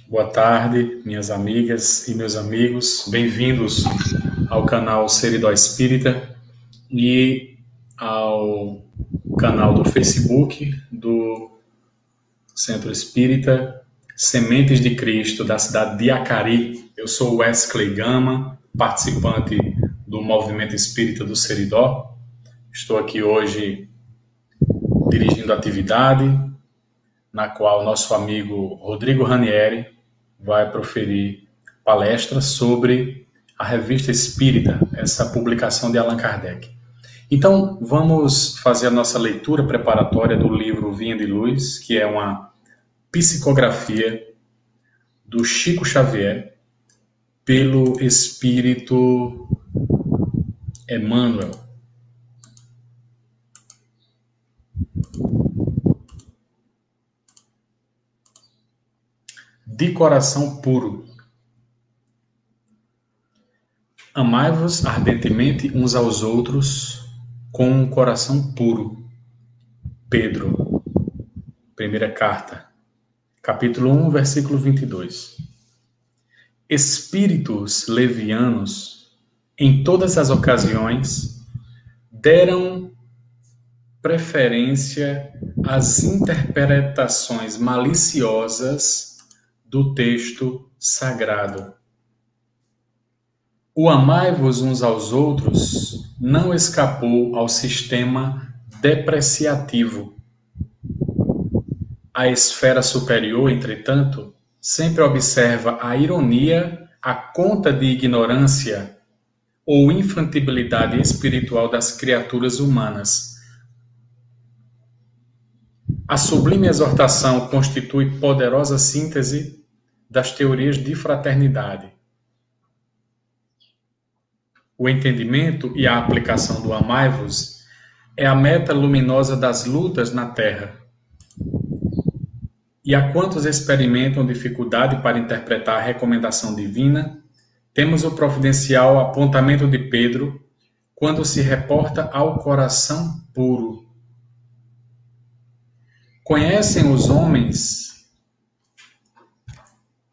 Boa tarde, minhas amigas e meus amigos. Bem-vindos ao canal Seridó Espírita e ao canal do Facebook do Centro Espírita Sementes de Cristo, da cidade de Acari. Eu sou Wesley Gama, participante do Movimento Espírita do Seridó. Estou aqui hoje dirigindo a atividade na qual nosso amigo Rodrigo Ranieri vai proferir palestras sobre a Revista Espírita, essa publicação de Allan Kardec. Então, vamos fazer a nossa leitura preparatória do livro Vinha de Luz, que é uma psicografia do Chico Xavier pelo Espírito Emmanuel. De coração puro. Amai-vos ardentemente uns aos outros com um coração puro. Pedro, primeira carta, capítulo 1, versículo 22. Espíritos levianos, em todas as ocasiões, deram preferência às interpretações maliciosas do texto sagrado. O amai-vos uns aos outros não escapou ao sistema depreciativo. A esfera superior, entretanto, sempre observa a ironia à conta de ignorância ou infantilidade espiritual das criaturas humanas. A sublime exortação constitui poderosa síntese das teorias de fraternidade. O entendimento e a aplicação do amai-vos é a meta luminosa das lutas na Terra. E a quantos experimentam dificuldade para interpretar a recomendação divina, temos o providencial apontamento de Pedro quando se reporta ao coração puro. Conhecem os homens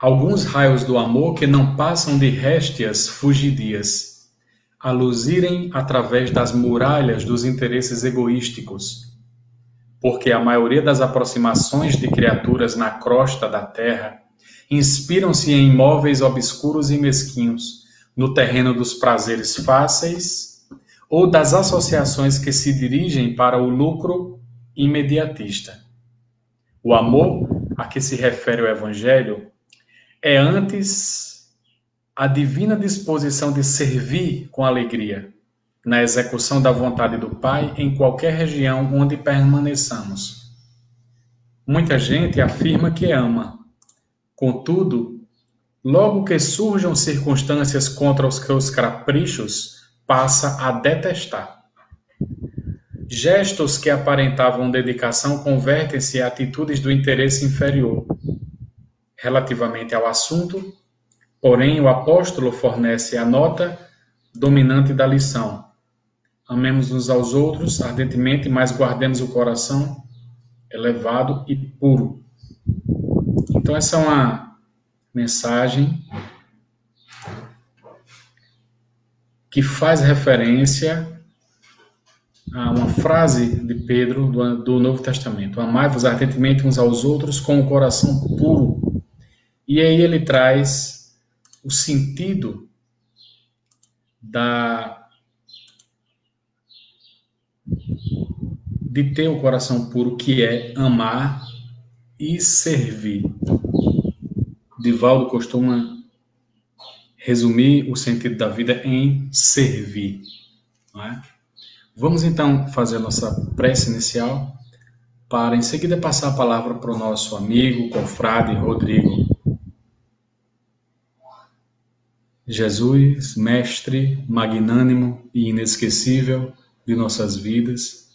alguns raios do amor que não passam de réstias fugidias, a luzirem através das muralhas dos interesses egoísticos, porque a maioria das aproximações de criaturas na crosta da terra inspiram-se em imóveis obscuros e mesquinhos, no terreno dos prazeres fáceis ou das associações que se dirigem para o lucro imediatista. O amor a que se refere o Evangelho é antes a divina disposição de servir com alegria, na execução da vontade do Pai em qualquer região onde permaneçamos. Muita gente afirma que ama. Contudo, logo que surjam circunstâncias contra os seus caprichos, passa a detestar. Gestos que aparentavam dedicação convertem-se em atitudes do interesse inferior. Relativamente ao assunto, porém, o apóstolo fornece a nota dominante da lição. Amemos uns aos outros ardentemente, mas guardemos o coração elevado e puro. Então, essa é uma mensagem que faz referência a uma frase de Pedro do Novo Testamento. Amai-vos ardentemente uns aos outros com o coração puro. E aí ele traz o sentido de ter o coração puro, que é amar e servir. Divaldo costuma resumir o sentido da vida em servir. Não é? Vamos então fazer a nossa prece inicial para em seguida passar a palavra para o nosso amigo, confrade Rodrigo. Jesus, mestre magnânimo e inesquecível de nossas vidas,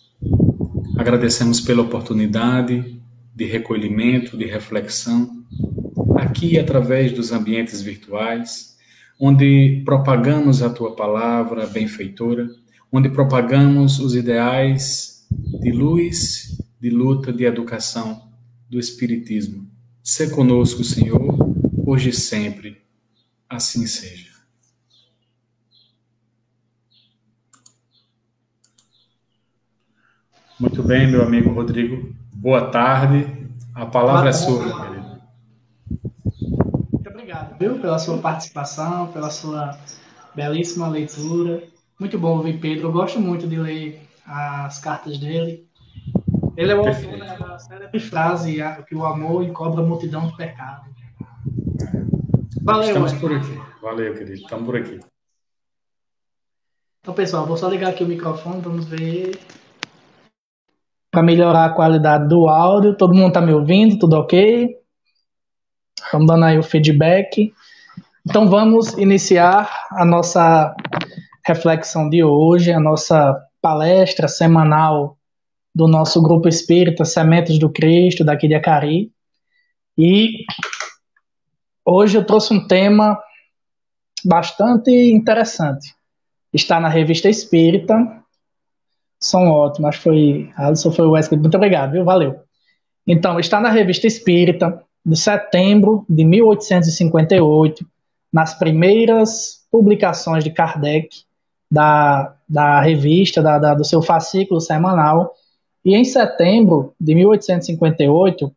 agradecemos pela oportunidade de recolhimento, de reflexão, aqui através dos ambientes virtuais, onde propagamos a Tua palavra benfeitora, onde propagamos os ideais de luz, de luta, de educação, do Espiritismo. Sê conosco, Senhor, hoje e sempre. Assim seja. Muito bem, meu amigo Rodrigo. Boa tarde. A palavra Boa é sua, tarde. meu querido. Muito obrigado, viu, pela sua participação, pela sua belíssima leitura. Muito bom ouvir Pedro. Eu gosto muito de ler as cartas dele. Ele é o autor, Perfeito. né, da célebre frase que o amor encobre a multidão do pecado. Valeu, Estamos Wesley. por aqui. Valeu, querido. Estamos por aqui. Então, pessoal, vou só ligar aqui o microfone, vamos ver. Para melhorar a qualidade do áudio. Todo mundo está me ouvindo? Tudo ok? Estamos dando aí o feedback. Então, vamos iniciar a nossa reflexão de hoje, a nossa palestra semanal do nosso grupo espírita Sementes do Cristo, daqui de Acari. E hoje eu trouxe um tema bastante interessante. Está na Revista Espírita. Som ótimo, acho que foi Alisson, foi o Wesley. Muito obrigado, viu? Valeu. Então, está na Revista Espírita, de setembro de 1858, nas primeiras publicações de Kardec, da revista, do seu fascículo semanal. E em setembro de 1858,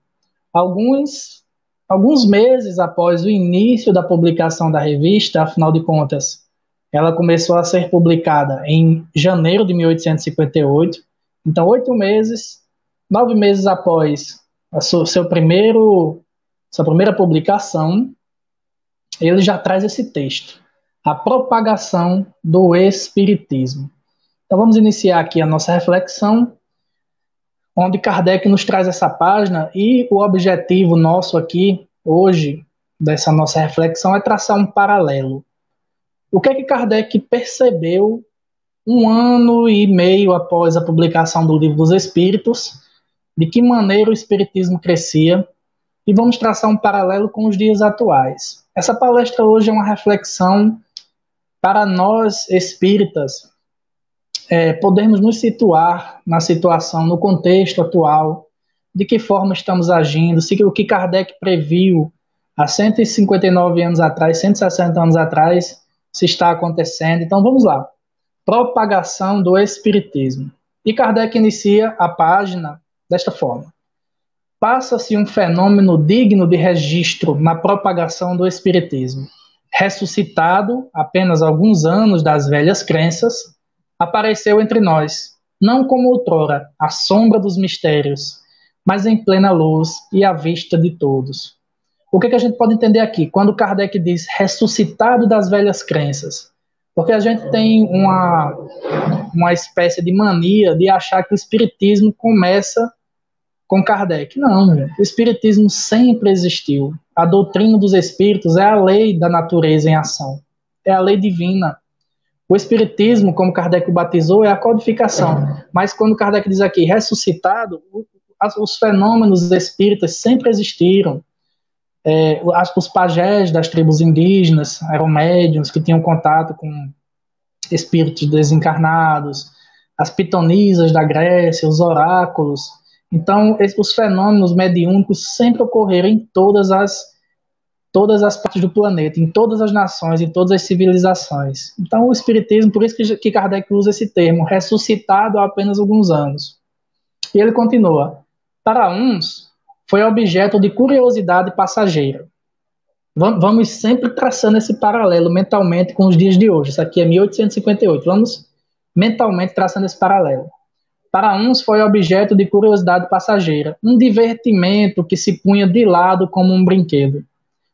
alguns, alguns meses após o início da publicação da revista, afinal de contas, ela começou a ser publicada em janeiro de 1858, então 8 meses, 9 meses após sua primeira publicação, ele já traz esse texto, a propagação do Espiritismo. Então vamos iniciar aqui a nossa reflexão, onde Kardec nos traz essa página, e o objetivo nosso aqui, hoje, dessa nossa reflexão, é traçar um paralelo. O que é que Kardec percebeu 1 ano e meio após a publicação do Livro dos Espíritos, de que maneira o Espiritismo crescia, e vamos traçar um paralelo com os dias atuais. Essa palestra hoje é uma reflexão para nós espíritas, podermos nos situar na situação, no contexto atual, de que forma estamos agindo, se o que Kardec previu há 159 anos atrás, 160 anos atrás, se está acontecendo. Então vamos lá. Propagação do Espiritismo. E Kardec inicia a página desta forma. Passa-se um fenômeno digno de registro na propagação do Espiritismo. Ressuscitado apenas alguns anos das velhas crenças, apareceu entre nós, não como outrora, à sombra dos mistérios, mas em plena luz e à vista de todos. O que a gente pode entender aqui? Quando Kardec diz ressuscitado das velhas crenças, porque a gente tem uma espécie de mania de achar que o Espiritismo começa com Kardec. Não, gente. O Espiritismo sempre existiu. A doutrina dos Espíritos é a lei da natureza em ação. É a lei divina. O Espiritismo, como Kardec o batizou, é a codificação. Mas quando Kardec diz aqui ressuscitado, os fenômenos espíritas sempre existiram. Os pajés das tribos indígenas eram médiuns que tinham contato com espíritos desencarnados, as pitonisas da Grécia, os oráculos. Então, os fenômenos mediúnicos sempre ocorreram em todas as partes do planeta, em todas as nações, em todas as civilizações. Então, o Espiritismo, por isso que Kardec usa esse termo, ressuscitado há apenas alguns anos. E ele continua. Para uns, foi objeto de curiosidade passageira. Vamos sempre traçando esse paralelo mentalmente com os dias de hoje. Isso aqui é 1858. Vamos mentalmente traçando esse paralelo. Para uns foi objeto de curiosidade passageira, um divertimento que se punha de lado como um brinquedo,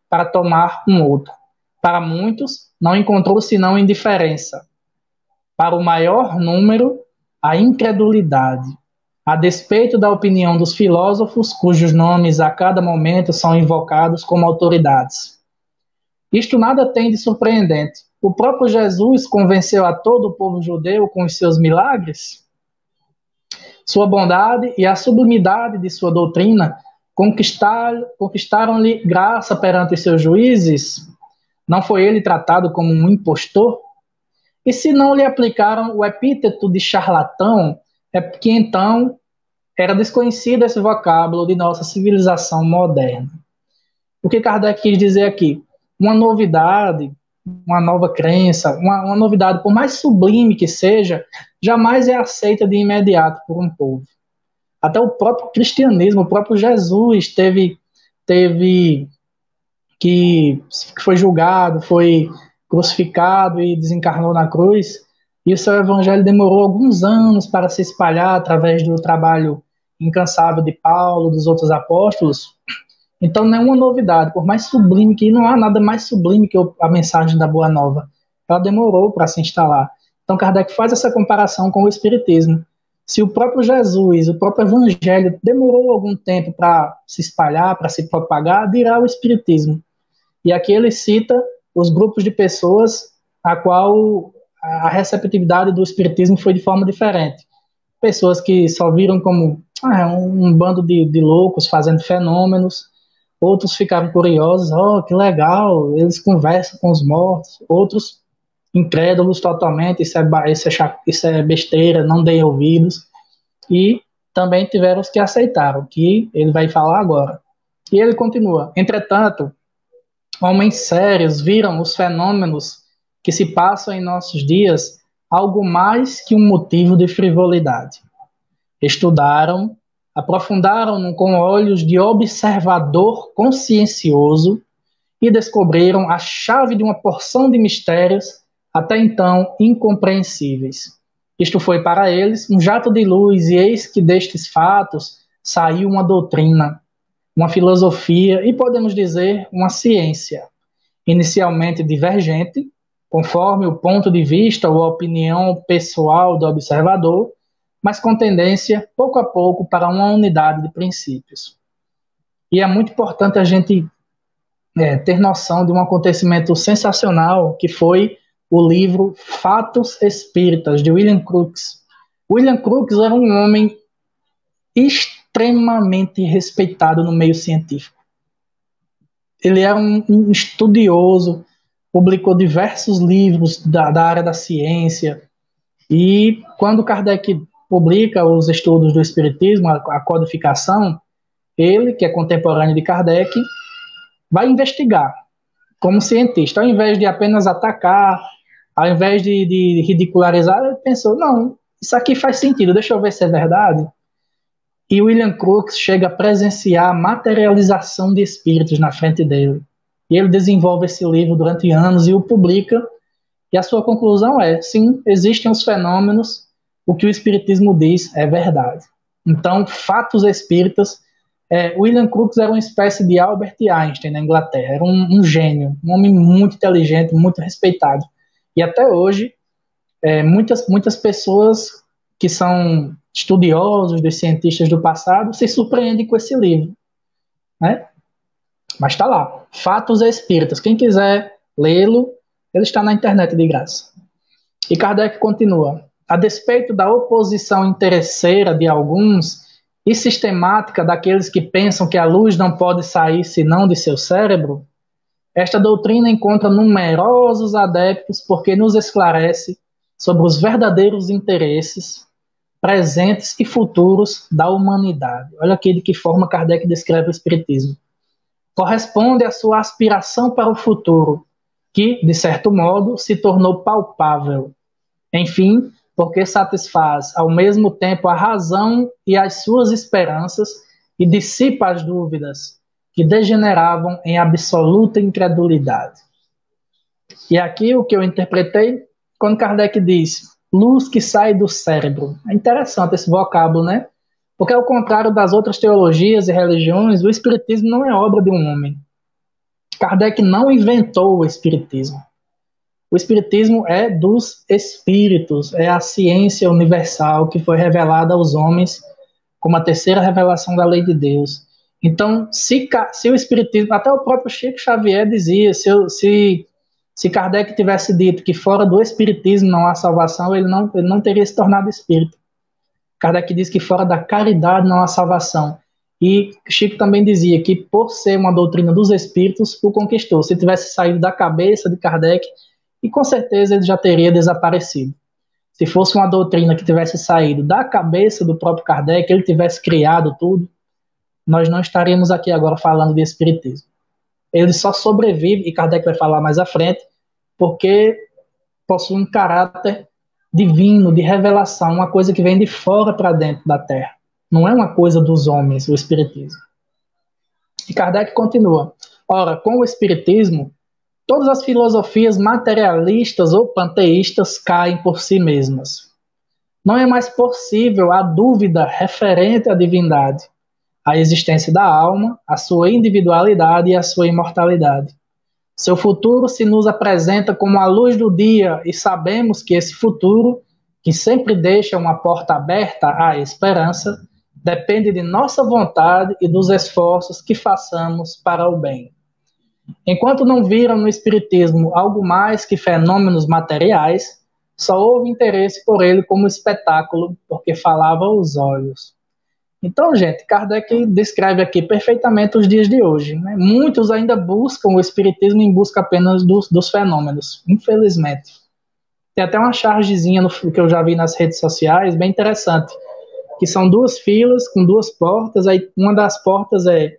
para tomar um outro. Para muitos, não encontrou senão indiferença. Para o maior número, a incredulidade. A despeito da opinião dos filósofos, cujos nomes a cada momento são invocados como autoridades. Isto nada tem de surpreendente. O próprio Jesus convenceu a todo o povo judeu com os seus milagres. Sua bondade e a sublimidade de sua doutrina conquistaram-lhe graça perante os seus juízes. Não foi ele tratado como um impostor? E se não lhe aplicaram o epíteto de charlatão, é porque então era desconhecido esse vocábulo de nossa civilização moderna. O que Kardec quis dizer aqui? Uma novidade, uma nova crença, uma novidade, por mais sublime que seja, jamais é aceita de imediato por um povo. Até o próprio cristianismo, o próprio Jesus teve que foi julgado, foi crucificado e desencarnou na cruz, e o seu evangelho demorou alguns anos para se espalhar através do trabalho incansável de Paulo, dos outros apóstolos. Então não é uma novidade, por mais sublime que não há nada mais sublime que a mensagem da Boa Nova. Ela demorou para se instalar. Então Kardec faz essa comparação com o Espiritismo. Se o próprio Jesus, o próprio Evangelho demorou algum tempo para se espalhar, para se propagar, dirá o Espiritismo. E aqui ele cita os grupos de pessoas a qual a receptividade do Espiritismo foi de forma diferente. Pessoas que só viram como um bando de loucos fazendo fenômenos, outros ficaram curiosos, que legal, eles conversam com os mortos, outros incrédulos totalmente, isso é besteira, não deem ouvidos, e também tiveram os que aceitaram, que ele vai falar agora. E ele continua, entretanto, homens sérios viram os fenômenos que se passam em nossos dias algo mais que um motivo de frivolidade. Estudaram, aprofundaram-no com olhos de observador consciencioso e descobriram a chave de uma porção de mistérios até então incompreensíveis. Isto foi para eles um jato de luz, e eis que destes fatos saiu uma doutrina, uma filosofia e, podemos dizer, uma ciência, inicialmente divergente, conforme o ponto de vista ou a opinião pessoal do observador, mas com tendência, pouco a pouco, para uma unidade de princípios. E é muito importante a gente ter noção de um acontecimento sensacional, que foi o livro Fatos Espíritas, de William Crookes. William Crookes era um homem extremamente respeitado no meio científico. Ele era um estudioso, publicou diversos livros da área da ciência, e quando Kardec publica os estudos do Espiritismo, a codificação, ele, que é contemporâneo de Kardec, vai investigar como cientista. Ao invés de apenas atacar, ao invés de ridicularizar, ele pensou, não, isso aqui faz sentido, deixa eu ver se é verdade. E William Crookes chega a presenciar a materialização de espíritos na frente dele. E ele desenvolve esse livro durante anos e o publica, e a sua conclusão é, sim, existem os fenômenos, o que o Espiritismo diz é verdade. Então, Fatos Espíritas, William Crookes era uma espécie de Albert Einstein na Inglaterra, era um gênio, um homem muito inteligente, muito respeitado. E até hoje, muitas pessoas que são estudiosos dos cientistas do passado se surpreendem com esse livro, né? Mas está lá, Fatos Espíritas. Quem quiser lê-lo, ele está na internet de graça. E Kardec continua, a despeito da oposição interesseira de alguns e sistemática daqueles que pensam que a luz não pode sair senão de seu cérebro, esta doutrina encontra numerosos adeptos porque nos esclarece sobre os verdadeiros interesses presentes e futuros da humanidade. Olha aqui de que forma Kardec descreve o Espiritismo. Corresponde à sua aspiração para o futuro, que, de certo modo, se tornou palpável. Enfim, porque satisfaz ao mesmo tempo a razão e as suas esperanças e dissipa as dúvidas que degeneravam em absoluta incredulidade. E aqui o que eu interpretei, quando Kardec diz luz que sai do cérebro. É interessante esse vocábulo, né? Porque ao contrário das outras teologias e religiões, o Espiritismo não é obra de um homem. Kardec não inventou o Espiritismo. O Espiritismo é dos espíritos, é a ciência universal que foi revelada aos homens como a terceira revelação da lei de Deus. Então, se o Espiritismo, até o próprio Chico Xavier dizia, se Kardec tivesse dito que fora do Espiritismo não há salvação, ele não teria se tornado espírita. Kardec diz que fora da caridade não há salvação. E Chico também dizia que por ser uma doutrina dos espíritos, o conquistou. Se tivesse saído da cabeça de Kardec, e com certeza ele já teria desaparecido. Se fosse uma doutrina que tivesse saído da cabeça do próprio Kardec, ele tivesse criado tudo, nós não estaríamos aqui agora falando de espiritismo. ele só sobrevive, e Kardec vai falar mais à frente, porque possui um caráter divino, de revelação, uma coisa que vem de fora para dentro da Terra. Não é uma coisa dos homens, o Espiritismo. E Kardec continua. Ora, com o Espiritismo, todas as filosofias materialistas ou panteístas caem por si mesmas. Não é mais possível a dúvida referente à divindade, à existência da alma, à sua individualidade e à sua imortalidade. Seu futuro se nos apresenta como a luz do dia e sabemos que esse futuro, que sempre deixa uma porta aberta à esperança, depende de nossa vontade e dos esforços que façamos para o bem. Enquanto não viram no Espiritismo algo mais que fenômenos materiais, só houve interesse por ele como espetáculo, porque falava aos olhos. Então, gente, Kardec descreve aqui perfeitamente os dias de hoje, né? Muitos ainda buscam o Espiritismo em busca apenas dos fenômenos, infelizmente. Tem até uma chargezinha que eu já vi nas redes sociais, bem interessante, que são 2 filas com 2 portas, aí uma das portas é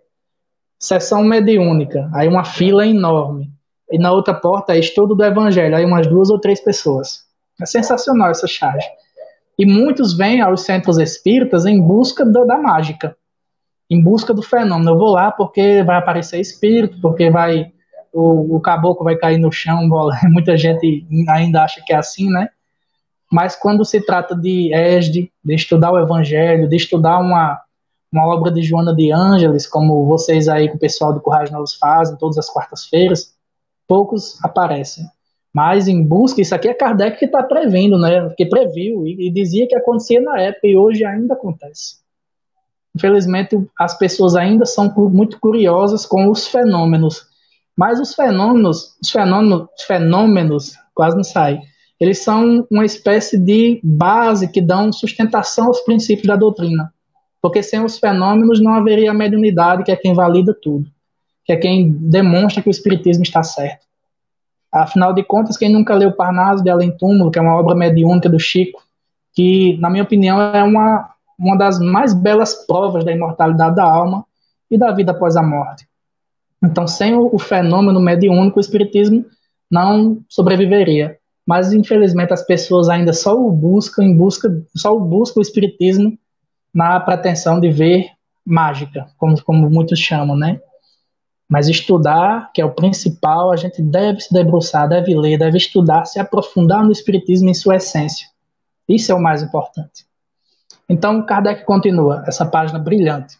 sessão mediúnica, aí uma fila enorme, e na outra porta é estudo do Evangelho, aí umas 2 ou 3 pessoas. É sensacional essa charge. E muitos vêm aos centros espíritas em busca da mágica, em busca do fenômeno. Eu vou lá porque vai aparecer espírito, porque o caboclo vai cair no chão. Muita gente ainda acha que é assim, né? Mas quando se trata de ESD, de estudar o Evangelho, de estudar uma obra de Joana de Ângeles, como vocês aí com o pessoal do Currais Novos fazem, todas as quartas-feiras, poucos aparecem. Mas em busca, isso aqui é Kardec que está prevendo, né? Que previu e dizia que acontecia na época e hoje ainda acontece. Infelizmente, as pessoas ainda são muito curiosas com os fenômenos. Mas os fenômenos, quase não sai, eles são uma espécie de base que dão sustentação aos princípios da doutrina. Porque sem os fenômenos não haveria a mediunidade, que é quem valida tudo, que é quem demonstra que o Espiritismo está certo. Afinal de contas, quem nunca leu Parnaso de Além Túmulo, que é uma obra mediúnica do Chico, que, na minha opinião, é uma das mais belas provas da imortalidade da alma e da vida após a morte. Então, sem o fenômeno mediúnico, o Espiritismo não sobreviveria. Mas, infelizmente, as pessoas ainda só buscam o Espiritismo na pretensão de ver mágica, como muitos chamam, né? Mas estudar, que é o principal, a gente deve se debruçar, deve ler, deve estudar, se aprofundar no Espiritismo em sua essência. Isso é o mais importante. Então, Kardec continua, essa página brilhante.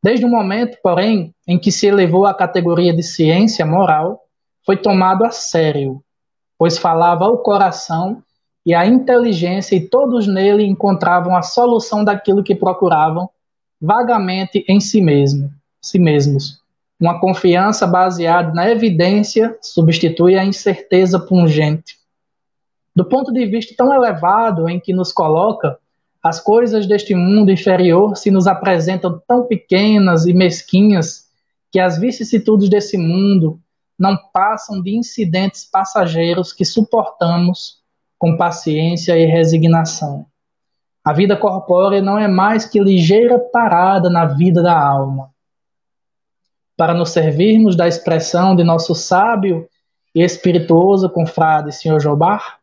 Desde o momento, porém, em que se elevou à categoria de ciência moral, foi tomado a sério, pois falava ao coração e à inteligência, e todos nele encontravam a solução daquilo que procuravam vagamente em si mesmos. Uma confiança baseada na evidência substitui a incerteza pungente. Do ponto de vista tão elevado em que nos coloca, as coisas deste mundo inferior se nos apresentam tão pequenas e mesquinhas que as vicissitudes desse mundo não passam de incidentes passageiros que suportamos com paciência e resignação. A vida corpórea não é mais que ligeira parada na vida da alma. Para nos servirmos da expressão de nosso sábio e espirituoso confrade Sr. Jobar,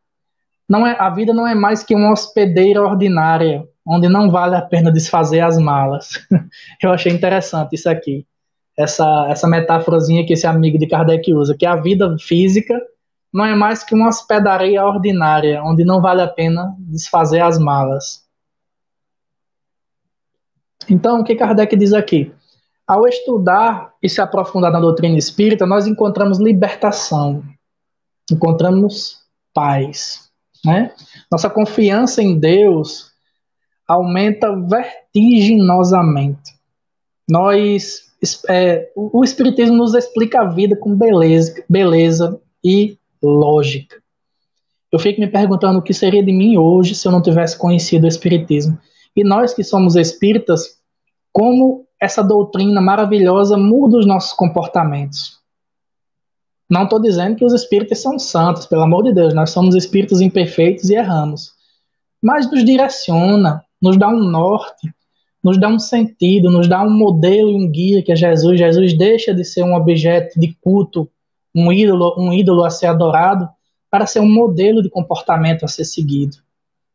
a vida não é mais que uma hospedeira ordinária, onde não vale a pena desfazer as malas. Eu achei interessante isso aqui, essa metáforazinha que esse amigo de Kardec usa, que a vida física não é mais que uma hospedaria ordinária, onde não vale a pena desfazer as malas. Então, o que Kardec diz aqui? Ao estudar e se aprofundar na doutrina espírita, nós encontramos libertação, encontramos paz, né? Nossa confiança em Deus aumenta vertiginosamente. O Espiritismo nos explica a vida com beleza e lógica. Eu fico me perguntando o que seria de mim hoje se eu não tivesse conhecido o Espiritismo. E nós que somos espíritas, como essa doutrina maravilhosa muda os nossos comportamentos. Não estou dizendo que os espíritas são santos, pelo amor de Deus, nós somos espíritos imperfeitos e erramos. Mas nos direciona, nos dá um norte, nos dá um sentido, nos dá um modelo e um guia que é Jesus. Jesus deixa de ser um objeto de culto, um ídolo a ser adorado, para ser um modelo de comportamento a ser seguido.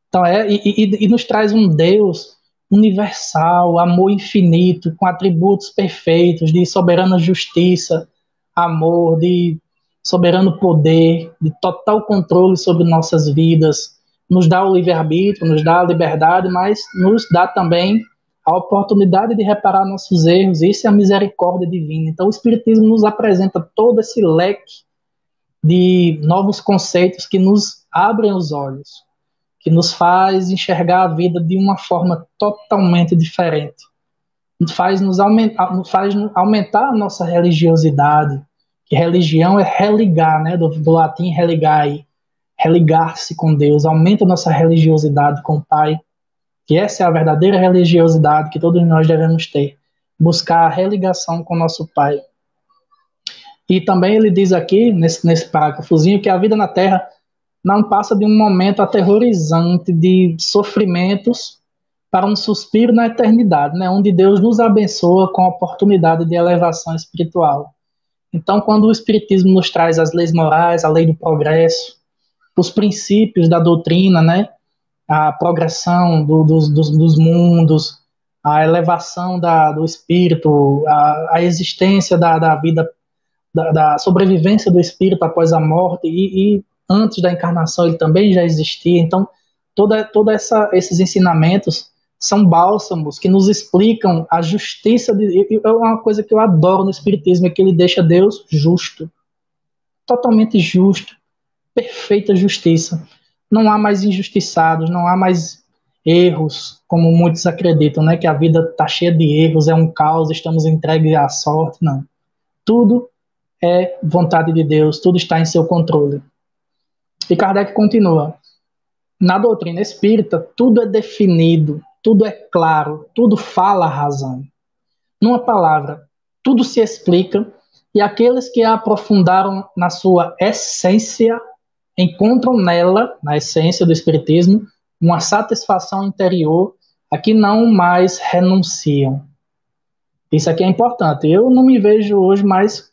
Então e nos traz um Deus universal, amor infinito, com atributos perfeitos de soberana justiça, amor, de soberano poder, de total controle sobre nossas vidas. Nos dá o livre-arbítrio, nos dá a liberdade, mas nos dá também a oportunidade de reparar nossos erros. Isso é a misericórdia divina. Então o Espiritismo nos apresenta todo esse leque de novos conceitos que nos abrem os olhos, que nos faz enxergar a vida de uma forma totalmente diferente. Faz aumentar a nossa religiosidade, que religião é religar, né? Do latim religai, religar-se com Deus, aumenta a nossa religiosidade com o Pai, que essa é a verdadeira religiosidade que todos nós devemos ter, buscar a religação com nosso Pai. E também ele diz aqui, nesse parágrafozinho, que a vida na Terra não passa de um momento aterrorizante de sofrimentos para um suspiro na eternidade, né, onde Deus nos abençoa com a oportunidade de elevação espiritual. Então, quando o Espiritismo nos traz as leis morais, a lei do progresso, os princípios da doutrina, né, a progressão dos mundos, a elevação do espírito, a existência da vida, da sobrevivência do espírito após a morte, e antes da encarnação ele também já existia. Então, esses ensinamentos são bálsamos que nos explicam a justiça. É uma coisa que eu adoro no Espiritismo, é que ele deixa Deus justo, totalmente justo, perfeita justiça. Não há mais injustiçados, não há mais erros, como muitos acreditam, né, que a vida está cheia de erros, é um caos, estamos entregues à sorte. Não. Tudo é vontade de Deus, tudo está em seu controle. E Kardec continua: na doutrina espírita, tudo é definido, tudo é claro, tudo fala a razão. Numa palavra, tudo se explica, e aqueles que a aprofundaram na sua essência encontram nela, na essência do espiritismo, uma satisfação interior a que não mais renunciam. Isso aqui é importante. Eu não me vejo hoje mais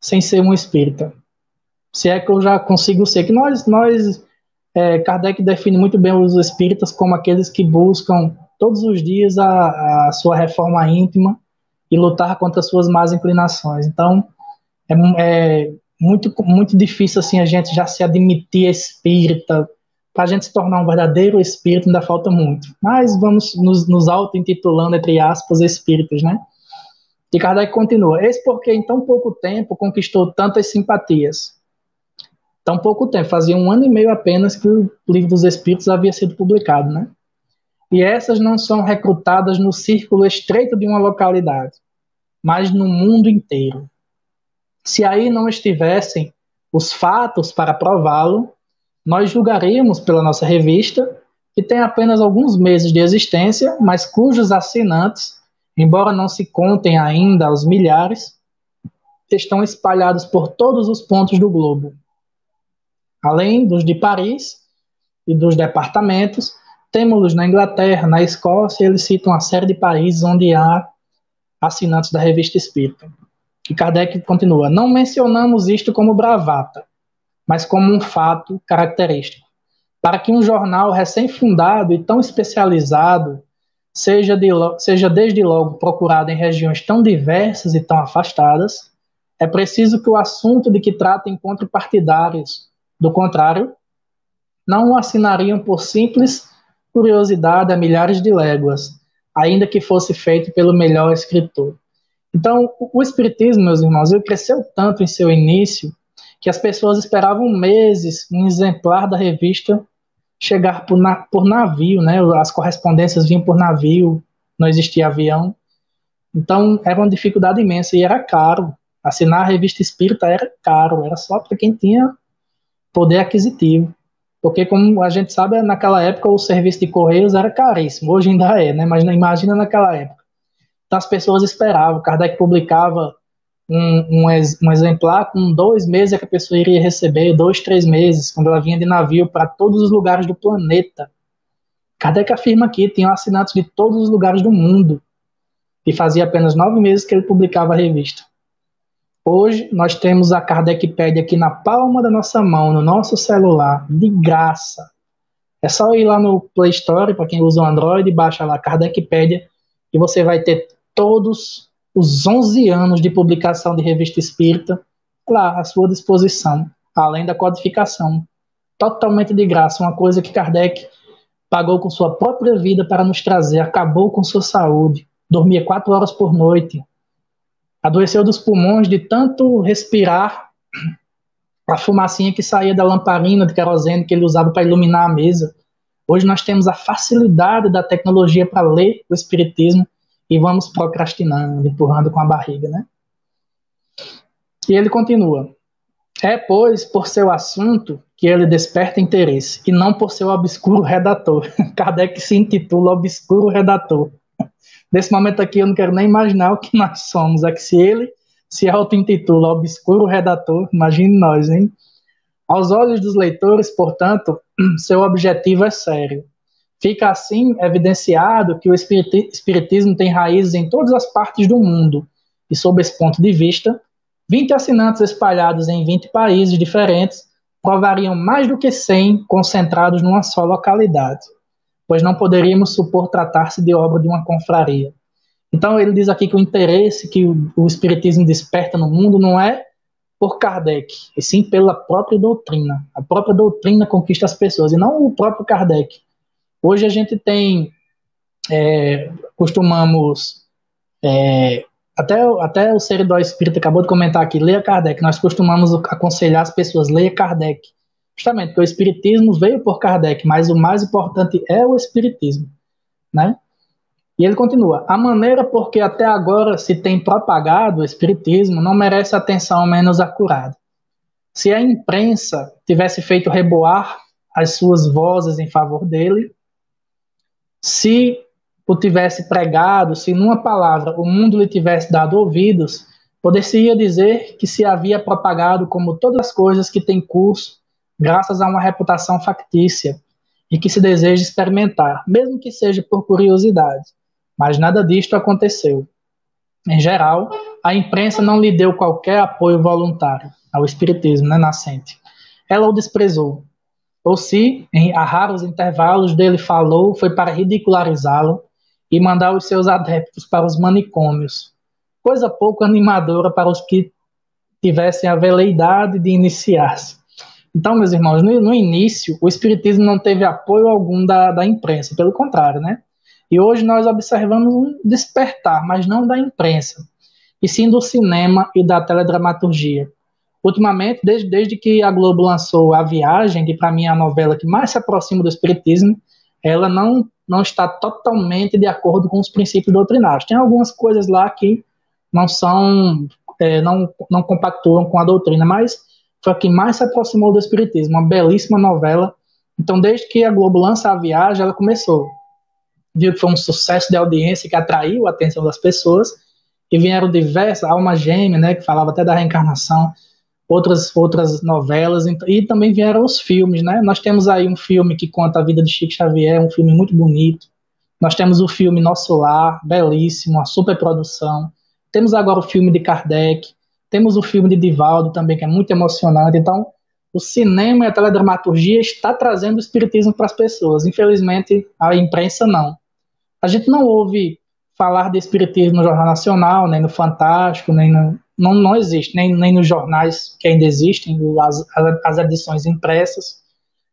sem ser um espírita. Se é que eu já consigo ser. Que Kardec define muito bem os espíritas como aqueles que buscam todos os dias a sua reforma íntima e lutar contra as suas más inclinações. Então, é muito, muito difícil assim, a gente já se admitir espírita. Para a gente se tornar um verdadeiro espírito ainda falta muito. Mas vamos nos auto-intitulando, entre aspas, espíritos, né? E Kardec continua: eis porque em tão pouco tempo conquistou tantas simpatias. Tão pouco tempo, fazia 1 ano e meio apenas que o Livro dos Espíritos havia sido publicado, né? E essas não são recrutadas no círculo estreito de uma localidade, mas no mundo inteiro. Se aí não estivessem os fatos para prová-lo, nós julgaríamos pela nossa revista, que tem apenas alguns meses de existência, mas cujos assinantes, embora não se contem ainda aos milhares, estão espalhados por todos os pontos do globo. Além dos de Paris e dos departamentos, temos-los na Inglaterra, na Escócia, eles citam uma série de países onde há assinantes da Revista Espírita. E Kardec continua: não mencionamos isto como bravata, mas como um fato característico. Para que um jornal recém-fundado e tão especializado seja desde logo procurado em regiões tão diversas e tão afastadas, é preciso que o assunto de que trata encontre partidários. Do contrário, não o assinariam por simples curiosidade a milhares de léguas, ainda que fosse feito pelo melhor escritor. Então, o Espiritismo, meus irmãos, ele cresceu tanto em seu início que as pessoas esperavam meses um exemplar da revista chegar por navio, né? As correspondências vinham por navio, não existia avião. Então, era uma dificuldade imensa e era caro. Assinar a Revista Espírita era caro, era só para quem tinha poder aquisitivo. Porque, como a gente sabe, naquela época o serviço de correios era caríssimo. Hoje ainda é, né? Mas imagina naquela época. Então as pessoas esperavam. Kardec publicava um exemplar com 2 meses que a pessoa iria receber, 2, 3 meses, quando ela vinha de navio para todos os lugares do planeta. Kardec afirma que tinham assinantes de todos os lugares do mundo, e fazia apenas 9 meses que ele publicava a revista. Hoje, nós temos a Kardecpédia aqui na palma da nossa mão, no nosso celular, de graça. É só ir lá no Play Store, para quem usa o Android, baixa lá Kardecpédia, e você vai ter todos os 11 anos de publicação de revista espírita lá à sua disposição, além da codificação. Totalmente de graça, uma coisa que Kardec pagou com sua própria vida para nos trazer, acabou com sua saúde, dormia 4 horas por noite, adoeceu dos pulmões de tanto respirar a fumacinha que saía da lamparina de querosene que ele usava para iluminar a mesa. Hoje nós temos a facilidade da tecnologia para ler o Espiritismo e vamos procrastinando, empurrando com a barriga, né? E ele continua. É, pois, por seu assunto que ele desperta interesse, e não por seu obscuro redator. Kardec se intitula Obscuro Redator. Nesse momento aqui eu não quero nem imaginar o que nós somos. É que se ele se auto-intitula Obscuro Redator, imagine nós, hein? Aos olhos dos leitores, portanto, seu objetivo é sério. Fica assim evidenciado que o espiritismo tem raízes em todas as partes do mundo, e sob esse ponto de vista, 20 assinantes espalhados em 20 países diferentes provariam mais do que 100 concentrados numa só localidade, pois não poderíamos supor tratar-se de obra de uma confraria. Então ele diz aqui que o interesse que o espiritismo desperta no mundo não é por Kardec, e sim pela própria doutrina. A própria doutrina conquista as pessoas, e não o próprio Kardec. Hoje a gente tem, costumamos, até o Seridó Espírita acabou de comentar aqui, leia Kardec, nós costumamos aconselhar as pessoas, leia Kardec, justamente porque o espiritismo veio por Kardec, mas o mais importante é o espiritismo, né? E ele continua, a maneira por que até agora se tem propagado o espiritismo não merece atenção menos acurada. Se a imprensa tivesse feito reboar as suas vozes em favor dele, se o tivesse pregado, se numa palavra o mundo lhe tivesse dado ouvidos, poder-se-ia dizer que se havia propagado como todas as coisas que têm curso, graças a uma reputação factícia, e que se deseja experimentar, mesmo que seja por curiosidade. Mas nada disto aconteceu. Em geral, a imprensa não lhe deu qualquer apoio voluntário ao espiritismo, né, nascente. Ela o desprezou. Ou se, a raros intervalos dele falou, foi para ridicularizá-lo e mandar os seus adeptos para os manicômios. Coisa pouco animadora para os que tivessem a veleidade de iniciar-se. Então, meus irmãos, no início, o espiritismo não teve apoio algum da imprensa, pelo contrário, né? E hoje nós observamos um despertar, mas não da imprensa, e sim do cinema e da teledramaturgia. Ultimamente, desde que a Globo lançou A Viagem, que para mim é a novela que mais se aproxima do espiritismo, ela não está totalmente de acordo com os princípios doutrinários. Tem algumas coisas lá que não compactuam com a doutrina, mas foi a que mais se aproximou do espiritismo, uma belíssima novela. Então, desde que a Globo lança A Viagem, ela começou. Viu que foi um sucesso de audiência que atraiu a atenção das pessoas, e vieram diversas, Alma Gêmea, né, que falava até da reencarnação, outras novelas, e também vieram os filmes, né? Nós temos aí um filme que conta a vida de Chico Xavier, um filme muito bonito. Nós temos o filme Nosso Lar, belíssimo, uma superprodução. Temos agora o filme de Kardec, temos o filme de Divaldo também, que é muito emocionante. Então, o cinema e a teledramaturgia está trazendo o espiritismo para as pessoas. Infelizmente, a imprensa não. A gente não ouve falar de espiritismo no Jornal Nacional, nem no Fantástico, não existe, nem nos jornais que ainda existem, as edições impressas,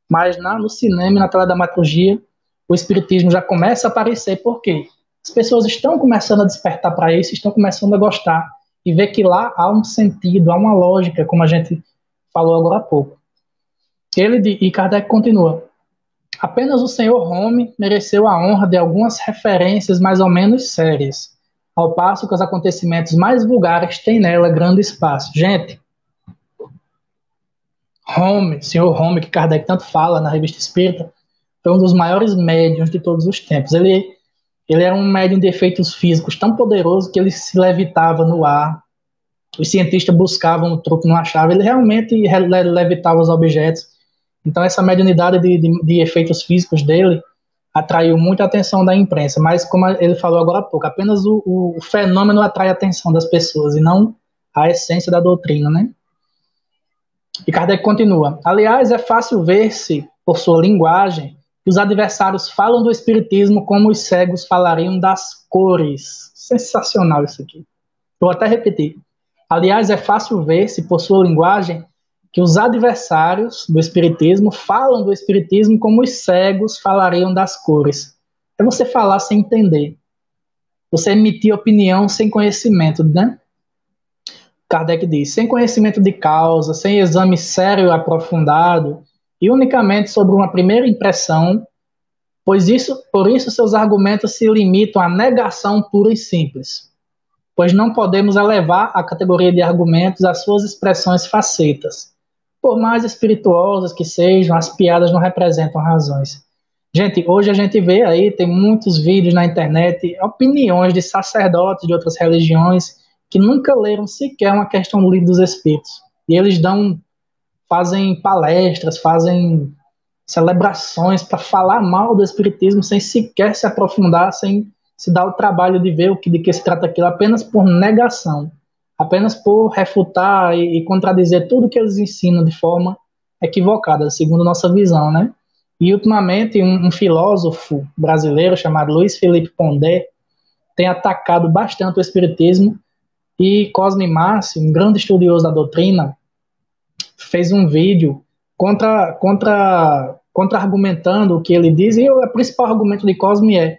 mas no cinema e na teledramaturgia o espiritismo já começa a aparecer. Por quê? As pessoas estão começando a despertar para isso, estão começando a gostar, e ver que lá há um sentido, há uma lógica, como a gente falou agora há pouco. E Kardec continua. Apenas o senhor Home mereceu a honra de algumas referências mais ou menos sérias, ao passo que os acontecimentos mais vulgares têm nela grande espaço. Gente, senhor Home, que Kardec tanto fala na Revista Espírita, foi um dos maiores médiuns de todos os tempos. Ele era um médium de efeitos físicos tão poderoso que ele se levitava no ar. Os cientistas buscavam o truque, não achavam. Ele realmente levitava os objetos. Então, essa mediunidade de efeitos físicos dele atraiu muito a atenção da imprensa, mas como ele falou agora há pouco, apenas o fenômeno atrai a atenção das pessoas e não a essência da doutrina, né? E Kardec continua: aliás, é fácil ver-se, por sua linguagem, que os adversários falam do espiritismo como os cegos falariam das cores. Sensacional isso aqui. Vou até repetir. Aliás, é fácil ver-se, por sua linguagem, que os adversários do espiritismo falam do espiritismo como os cegos falariam das cores. É você falar sem entender. Você emitir opinião sem conhecimento, né? Kardec diz: sem conhecimento de causa, sem exame sério e aprofundado, e unicamente sobre uma primeira impressão, por isso seus argumentos se limitam à negação pura e simples, pois não podemos elevar a categoria de argumentos às suas expressões facetas. Por mais espirituosas que sejam, as piadas não representam razões. Gente, hoje a gente vê aí, tem muitos vídeos na internet, opiniões de sacerdotes de outras religiões que nunca leram sequer uma questão do Livro dos Espíritos. E eles fazem palestras, fazem celebrações para falar mal do espiritismo sem sequer se aprofundar, sem se dar o trabalho de ver de que se trata aquilo, apenas por negação, apenas por refutar e contradizer tudo que eles ensinam de forma equivocada, segundo nossa visão, né? E, ultimamente, um filósofo brasileiro chamado Luiz Felipe Pondé tem atacado bastante o espiritismo, e Cosme Márcio, um grande estudioso da doutrina, fez um vídeo contra-argumentando o que ele diz, e o principal argumento de Cosme é: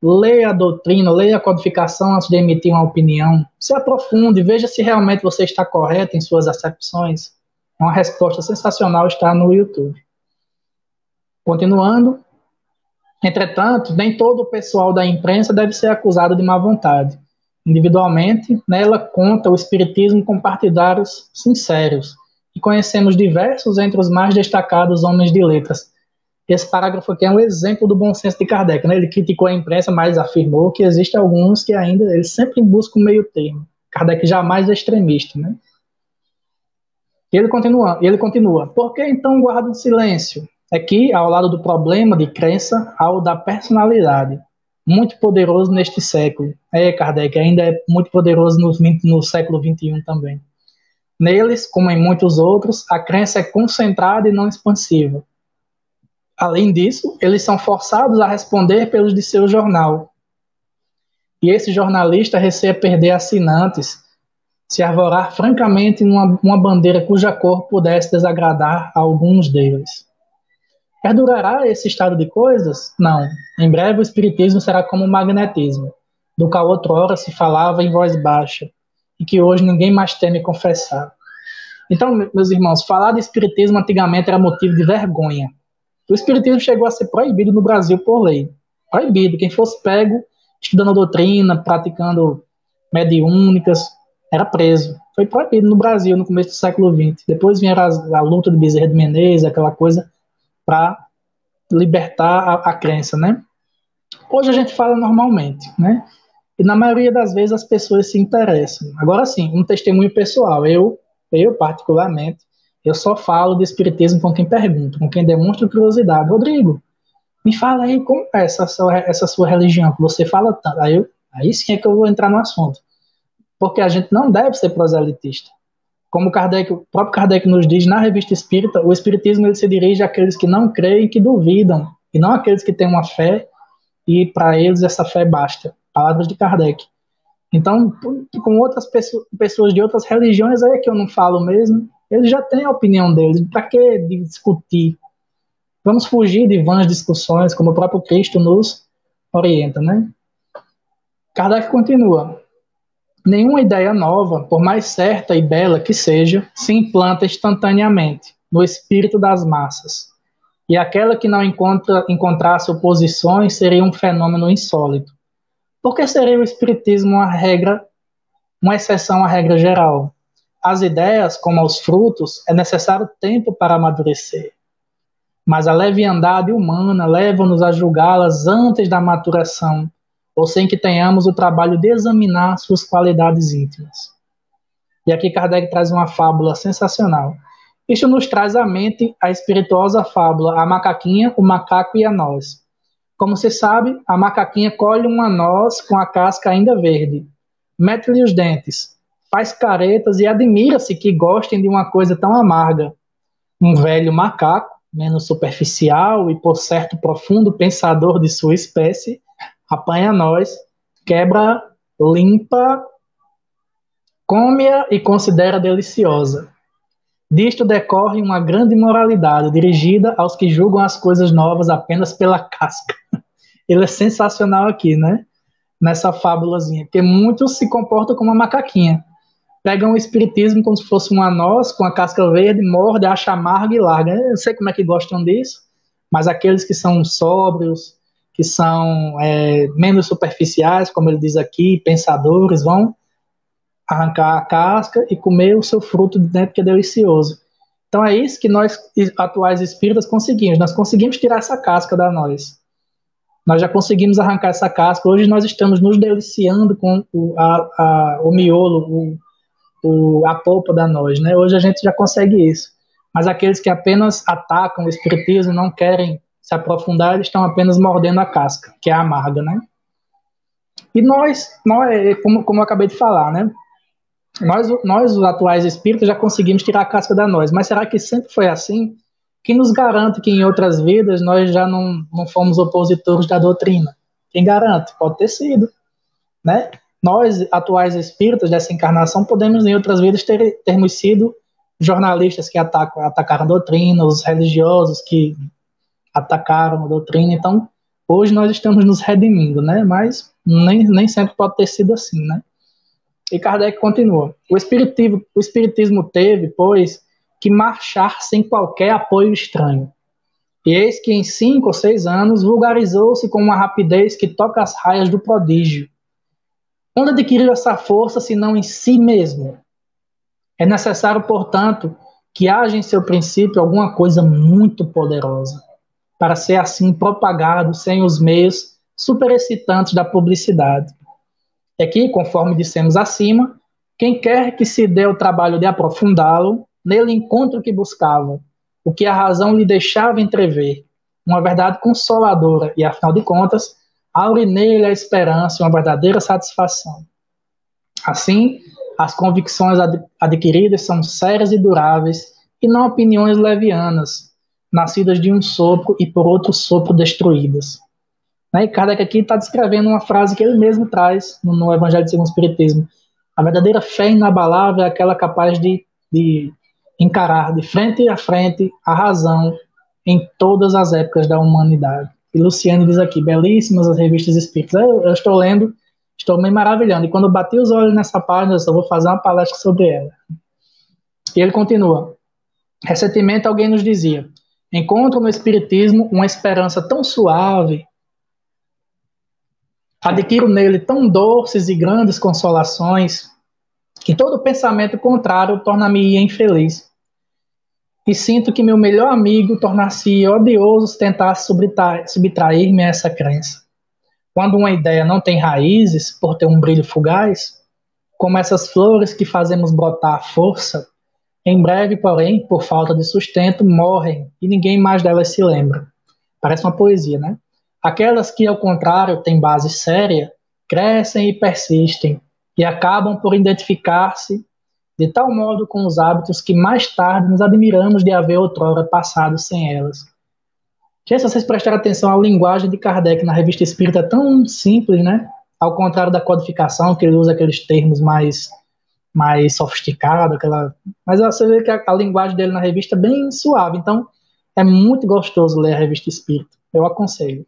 leia a doutrina, leia a codificação antes de emitir uma opinião, se aprofunde, veja se realmente você está correto em suas acepções. Uma resposta sensacional está no YouTube. Continuando, entretanto, nem todo o pessoal da imprensa deve ser acusado de má vontade. Individualmente, nela conta o espiritismo com partidários sinceros, e conhecemos diversos entre os mais destacados homens de letras. Esse parágrafo aqui é um exemplo do bom senso de Kardec, né? Ele criticou a imprensa, mas afirmou que existem alguns que ainda, eles sempre buscam o meio termo. Kardec jamais é extremista, né? E ele continua: por que então guarda o silêncio? Aqui, ao lado do problema de crença, há o da personalidade, muito poderoso neste século. Kardec ainda é muito poderoso no século XXI também. Neles, como em muitos outros, a crença é concentrada e não expansiva. Além disso, eles são forçados a responder pelos de seu jornal. E esse jornalista receia perder assinantes se arvorar francamente numa bandeira cuja cor pudesse desagradar a alguns deles. Perdurará esse estado de coisas? Não. Em breve o espiritismo será como o magnetismo, do qual outrora se falava em voz baixa, e que hoje ninguém mais teme confessar. Então, meus irmãos, falar de espiritismo antigamente era motivo de vergonha. O espiritismo chegou a ser proibido no Brasil por lei. Proibido. Quem fosse pego estudando a doutrina, praticando mediúnicas, era preso. Foi proibido no Brasil no começo do século XX. Depois vieram a luta de Bezerra de Menezes, aquela coisa para libertar a crença, né? Hoje a gente fala normalmente, né? E na maioria das vezes as pessoas se interessam. Agora sim, um testemunho pessoal. Eu particularmente, eu só falo de espiritismo com quem pergunta, com quem demonstra curiosidade. Rodrigo, me fala aí como é essa sua religião, que você fala tanto. Aí sim é que eu vou entrar no assunto. Porque a gente não deve ser proselitista. Como o próprio Kardec nos diz na Revista Espírita, o espiritismo ele se dirige àqueles que não creem e que duvidam, e não àqueles que têm uma fé, e para eles essa fé basta. Palavras de Kardec. Então, com outras pessoas de outras religiões, aí é que eu não falo mesmo, eles já têm a opinião deles, para que discutir? Vamos fugir de vãs discussões, como o próprio Cristo nos orienta, né? Kardec continua: nenhuma ideia nova, por mais certa e bela que seja, se implanta instantaneamente no espírito das massas, e aquela que não encontrasse oposições seria um fenômeno insólito. Por que seria o espiritismo uma exceção à regra geral? As ideias, como os frutos, é necessário tempo para amadurecer. Mas a leviandade humana leva-nos a julgá-las antes da maturação, ou sem que tenhamos o trabalho de examinar suas qualidades íntimas. E aqui Kardec traz uma fábula sensacional. Isto nos traz à mente a espirituosa fábula A Macaquinha, o Macaco e a Nós. Como se sabe, a macaquinha colhe uma noz com a casca ainda verde, mete-lhe os dentes, faz caretas e admira-se que gostem de uma coisa tão amarga. Um velho macaco, menos superficial e por certo profundo pensador de sua espécie, apanha a noz, quebra, limpa, come-a e considera deliciosa. Disto decorre uma grande moralidade dirigida aos que julgam as coisas novas apenas pela casca. Ele é sensacional aqui, né? Nessa fábulazinha, porque muitos se comportam como uma macaquinha. Pegam o espiritismo como se fosse uma noz com a casca verde, morde, acha amarga e larga. Eu não sei como é que gostam disso, mas aqueles que são sóbrios, que são menos superficiais, como ele diz aqui, pensadores, vão arrancar a casca e comer o seu fruto de dentro, que é delicioso. Então é isso que nós, atuais espíritas, conseguimos. Nós conseguimos tirar essa casca da nós. Nós já conseguimos arrancar essa casca. Hoje nós estamos nos deliciando com o miolo, a polpa da nós, né? Hoje a gente já consegue isso. Mas aqueles que apenas atacam o espiritismo, não querem se aprofundar, eles estão apenas mordendo a casca, que é amarga, né? E nós como eu acabei de falar, né? Nós, os atuais espíritas, já conseguimos tirar a casca da nós. Mas será que sempre foi assim? Quem nos garante que em outras vidas nós já não fomos opositores da doutrina? Quem garante? Pode ter sido, né? Nós, atuais espíritas dessa encarnação, podemos em outras vidas termos sido jornalistas que atacaram a doutrina, os religiosos que atacaram a doutrina. Então, hoje nós estamos nos redimindo, né? Mas nem sempre pode ter sido assim, né? E Kardec continua. O espiritismo teve, pois, que marchar sem qualquer apoio estranho. E eis que em 5 ou 6 anos vulgarizou-se com uma rapidez que toca as raias do prodígio. Onde adquiriu essa força, senão em si mesmo? É necessário, portanto, que haja em seu princípio alguma coisa muito poderosa, para ser assim propagado sem os meios superexcitantes da publicidade. É que, conforme dissemos acima, quem quer que se dê o trabalho de aprofundá-lo, nele encontra o que buscava, o que a razão lhe deixava entrever, uma verdade consoladora e, afinal de contas, aure nele a esperança e uma verdadeira satisfação. Assim, as convicções adquiridas são sérias e duráveis, e não opiniões levianas, nascidas de um sopro e por outro sopro destruídas. E Kardec aqui está descrevendo uma frase que ele mesmo traz no Evangelho segundo o Espiritismo. A verdadeira fé inabalável é aquela capaz de encarar de frente a frente a razão em todas as épocas da humanidade. E Luciane diz aqui, belíssimas as revistas espíritas. Eu estou lendo, estou me maravilhando. E quando eu bati os olhos nessa página, eu só vou fazer uma palestra sobre ela. E ele continua. Recentemente alguém nos dizia, encontro no Espiritismo uma esperança tão suave, adquiro nele tão doces e grandes consolações, que todo pensamento contrário torna-me infeliz. E sinto que meu melhor amigo tornar-se odioso se tentasse subtrair-me a essa crença. Quando uma ideia não tem raízes, por ter um brilho fugaz, como essas flores que fazemos brotar à força, em breve, porém, por falta de sustento, morrem e ninguém mais delas se lembra. Parece uma poesia, né? Aquelas que, ao contrário, têm base séria, crescem e persistem, e acabam por identificar-se de tal modo com os hábitos que mais tarde nos admiramos de haver outrora passado sem elas. Gente, se vocês prestarem atenção à linguagem de Kardec na Revista Espírita, é tão simples, né? Ao contrário da codificação, que ele usa aqueles termos mais sofisticados, mas você vê que a linguagem dele na revista é bem suave, então é muito gostoso ler a Revista Espírita, eu aconselho.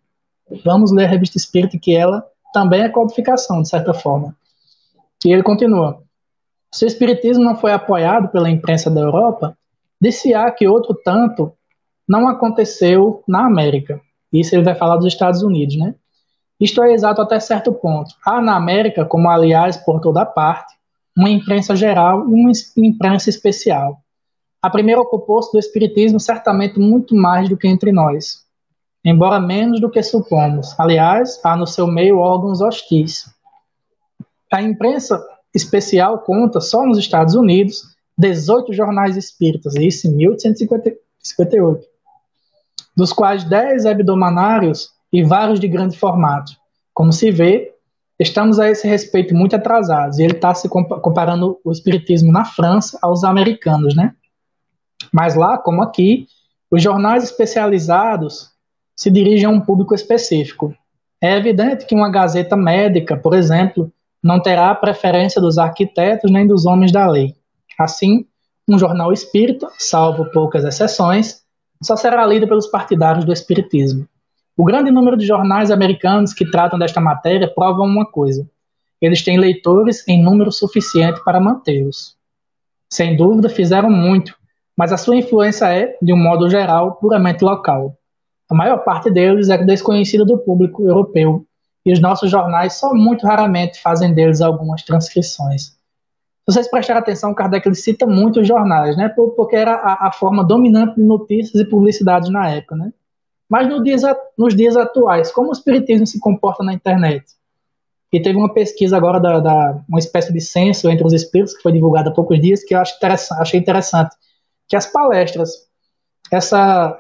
Vamos ler a Revista Espírita, que ela também é codificação, de certa forma. E ele continua. Se o Espiritismo não foi apoiado pela imprensa da Europa, dir-se-á que outro tanto não aconteceu na América. Isso ele vai falar dos Estados Unidos, né? Isto é exato até certo ponto. Há na América, como aliás por toda parte, uma imprensa geral e uma imprensa especial. A primeira ocupou-se do Espiritismo certamente muito mais do que entre nós, embora menos do que supomos. Aliás, há no seu meio órgãos hostis. A imprensa especial conta, só nos Estados Unidos, 18 jornais espíritas, isso em 1858, dos quais 10 hebdomadários e vários de grande formato. Como se vê, estamos a esse respeito muito atrasados, e ele está se comparando o espiritismo na França aos americanos, né? Mas lá, como aqui, os jornais especializados se dirigem a um público específico. É evidente que uma gazeta médica, por exemplo, não terá a preferência dos arquitetos nem dos homens da lei. Assim, um jornal espírita, salvo poucas exceções, só será lido pelos partidários do espiritismo. O grande número de jornais americanos que tratam desta matéria provam uma coisa: eles têm leitores em número suficiente para mantê-los. Sem dúvida, fizeram muito, mas a sua influência é, de um modo geral, puramente local. A maior parte deles é desconhecida do público europeu, e os nossos jornais só muito raramente fazem deles algumas transcrições. Se vocês prestarem atenção, Kardec ele cita muito os jornais, né, porque era a forma dominante de notícias e publicidades na época, né? Mas nos dias atuais, como o espiritismo se comporta na internet? E teve uma pesquisa agora, uma espécie de censo entre os espíritos, que foi divulgada há poucos dias, que eu achei interessante, que as palestras,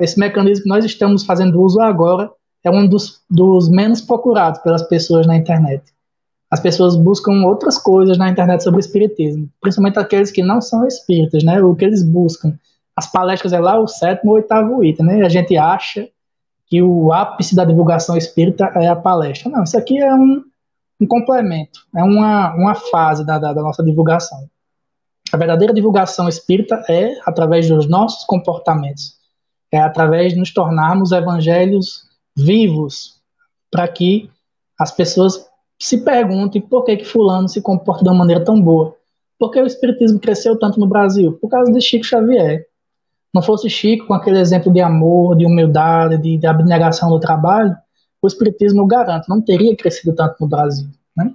esse mecanismo que nós estamos fazendo uso agora, é um dos menos procurados pelas pessoas na internet. As pessoas buscam outras coisas na internet sobre o espiritismo, principalmente aqueles que não são espíritas, né? O que eles buscam. As palestras é lá o 7º ou 8º item, né? A gente acha que o ápice da divulgação espírita é a palestra. Não, isso aqui é um complemento, é uma fase da nossa divulgação. A verdadeira divulgação espírita é através dos nossos comportamentos, é através de nos tornarmos evangelhos vivos, para que as pessoas se perguntem por que fulano se comporta de uma maneira tão boa. Por que o espiritismo cresceu tanto no Brasil? Por causa de Chico Xavier. Não fosse Chico com aquele exemplo de amor, de humildade, de abnegação do trabalho, o espiritismo, eu garanto, não teria crescido tanto no Brasil, né?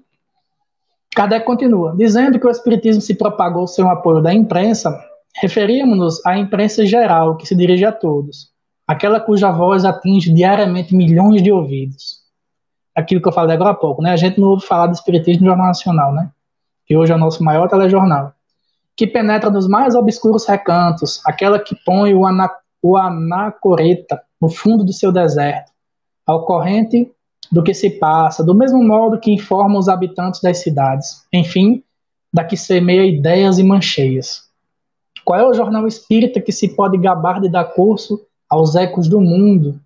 Kardec continua, dizendo que o espiritismo se propagou sem o apoio da imprensa, referíamos-nos à imprensa geral, que se dirige a todos, aquela cuja voz atinge diariamente milhões de ouvidos. Aquilo que eu falei agora há pouco, né? A gente não ouve falar do espiritismo no Jornal Nacional, né? Que hoje é o nosso maior telejornal. Que penetra nos mais obscuros recantos, aquela que põe o anacoreta no fundo do seu deserto, ao corrente do que se passa, do mesmo modo que informa os habitantes das cidades, enfim, da que semeia ideias e mancheias. Qual é o jornal espírita que se pode gabar de dar curso aos ecos do mundo?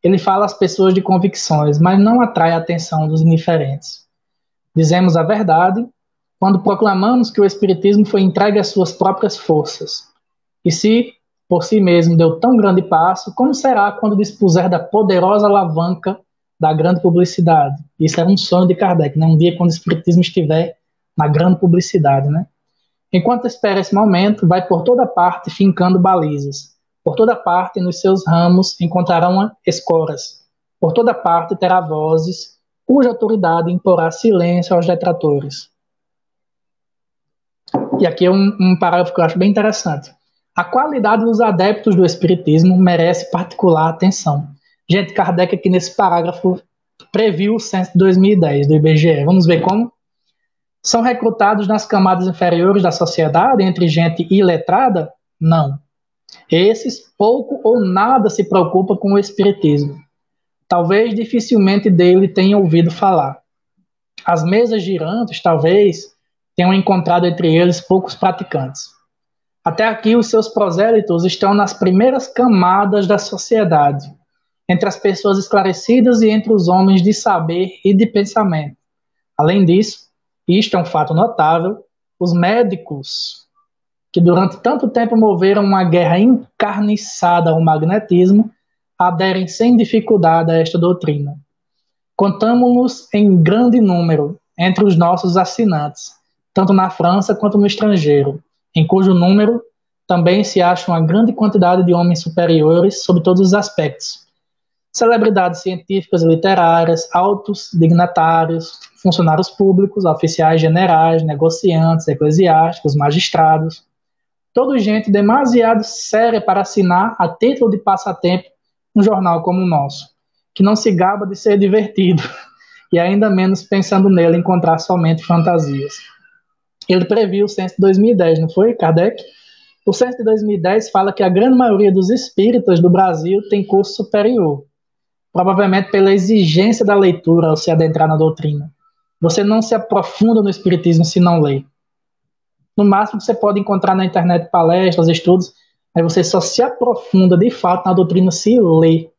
Ele fala às pessoas de convicções, mas não atrai a atenção dos indiferentes. Dizemos a verdade quando proclamamos que o espiritismo foi entregue às suas próprias forças. E se, por si mesmo, deu tão grande passo, como será quando dispuser da poderosa alavanca da grande publicidade? Isso era um sonho de Kardec, né? Um dia quando o espiritismo estiver na grande publicidade, né? Enquanto espera esse momento, vai por toda parte fincando balizas. Por toda parte, nos seus ramos, encontrarão escoras. Por toda parte terá vozes, cuja autoridade imporá silêncio aos detratores. E aqui é um parágrafo que eu acho bem interessante. A qualidade dos adeptos do espiritismo merece particular atenção. Gente, Kardec aqui nesse parágrafo previu o censo de 2010 do IBGE. Vamos ver como? São recrutados nas camadas inferiores da sociedade, entre gente iletrada? Não. Esses pouco ou nada se preocupam com o espiritismo. Talvez dificilmente dele tenham ouvido falar. As mesas girantes, talvez, tenham encontrado entre eles poucos praticantes. Até aqui, os seus prosélitos estão nas primeiras camadas da sociedade, entre as pessoas esclarecidas e entre os homens de saber e de pensamento. Além disso, isto é um fato notável, os médicos, que durante tanto tempo moveram uma guerra encarniçada ao magnetismo, aderem sem dificuldade a esta doutrina. Contamos-nos em grande número entre os nossos assinantes, tanto na França quanto no estrangeiro, em cujo número também se acha uma grande quantidade de homens superiores sob todos os aspectos. Celebridades científicas e literárias, altos dignatários, funcionários públicos, oficiais generais, negociantes, eclesiásticos, magistrados, toda gente demasiado séria para assinar a título de passatempo um jornal como o nosso, que não se gaba de ser divertido e ainda menos pensando nele encontrar somente fantasias. Ele previu o censo de 2010, não foi, Kardec? O censo de 2010 fala que a grande maioria dos espíritas do Brasil tem curso superior. provavelmente pela exigência da leitura ao se adentrar na doutrina. Você não se aprofunda no espiritismo se não lê. No máximo, você pode encontrar na internet palestras, estudos, aí você só se aprofunda de fato na doutrina se lê.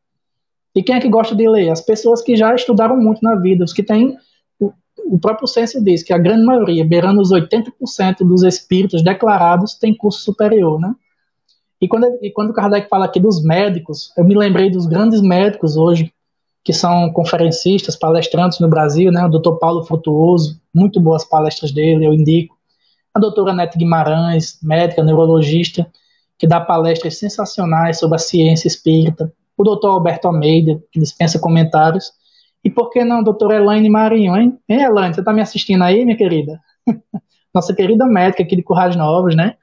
E quem é que gosta de ler? As pessoas que já estudaram muito na vida, os que têm, o próprio censo diz que a grande maioria, beirando os 80% dos espíritos declarados, tem curso superior, né? E quando Kardec fala aqui dos médicos, eu me lembrei dos grandes médicos hoje, que são conferencistas, palestrantes no Brasil, né? O Dr. Paulo Frutuoso, muito boas palestras dele, eu indico. A doutora Nete Guimarães, médica, neurologista, que dá palestras sensacionais sobre a ciência espírita. O doutor Alberto Almeida, que dispensa comentários. E por que não, doutora Elaine Marinho, hein? Hein, Elaine, você está me assistindo aí, minha querida? Nossa querida médica aqui de Currais Novos, né?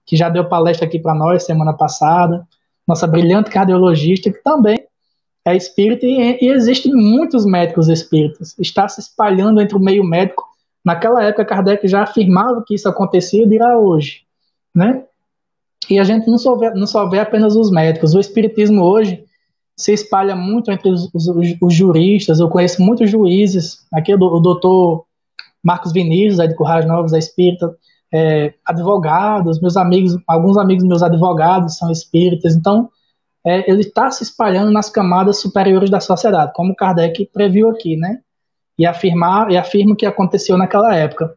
Que já deu palestra aqui para nós semana passada. Nossa brilhante cardiologista, que também é espírita, e existem muitos médicos espíritas. Está se espalhando entre o meio médico. Naquela época, Kardec já afirmava que isso acontecia e dirá hoje, né? E a gente não só vê apenas os médicos. O espiritismo hoje se espalha muito entre os juristas. Eu conheço muitos juízes. Aqui o doutor Marcos Vinícius, de Currais Novos, é espírita. Advogados, meus amigos, alguns amigos meus advogados são espíritas. Então, ele está se espalhando nas camadas superiores da sociedade, como Kardec previu aqui, né? E afirma que aconteceu naquela época.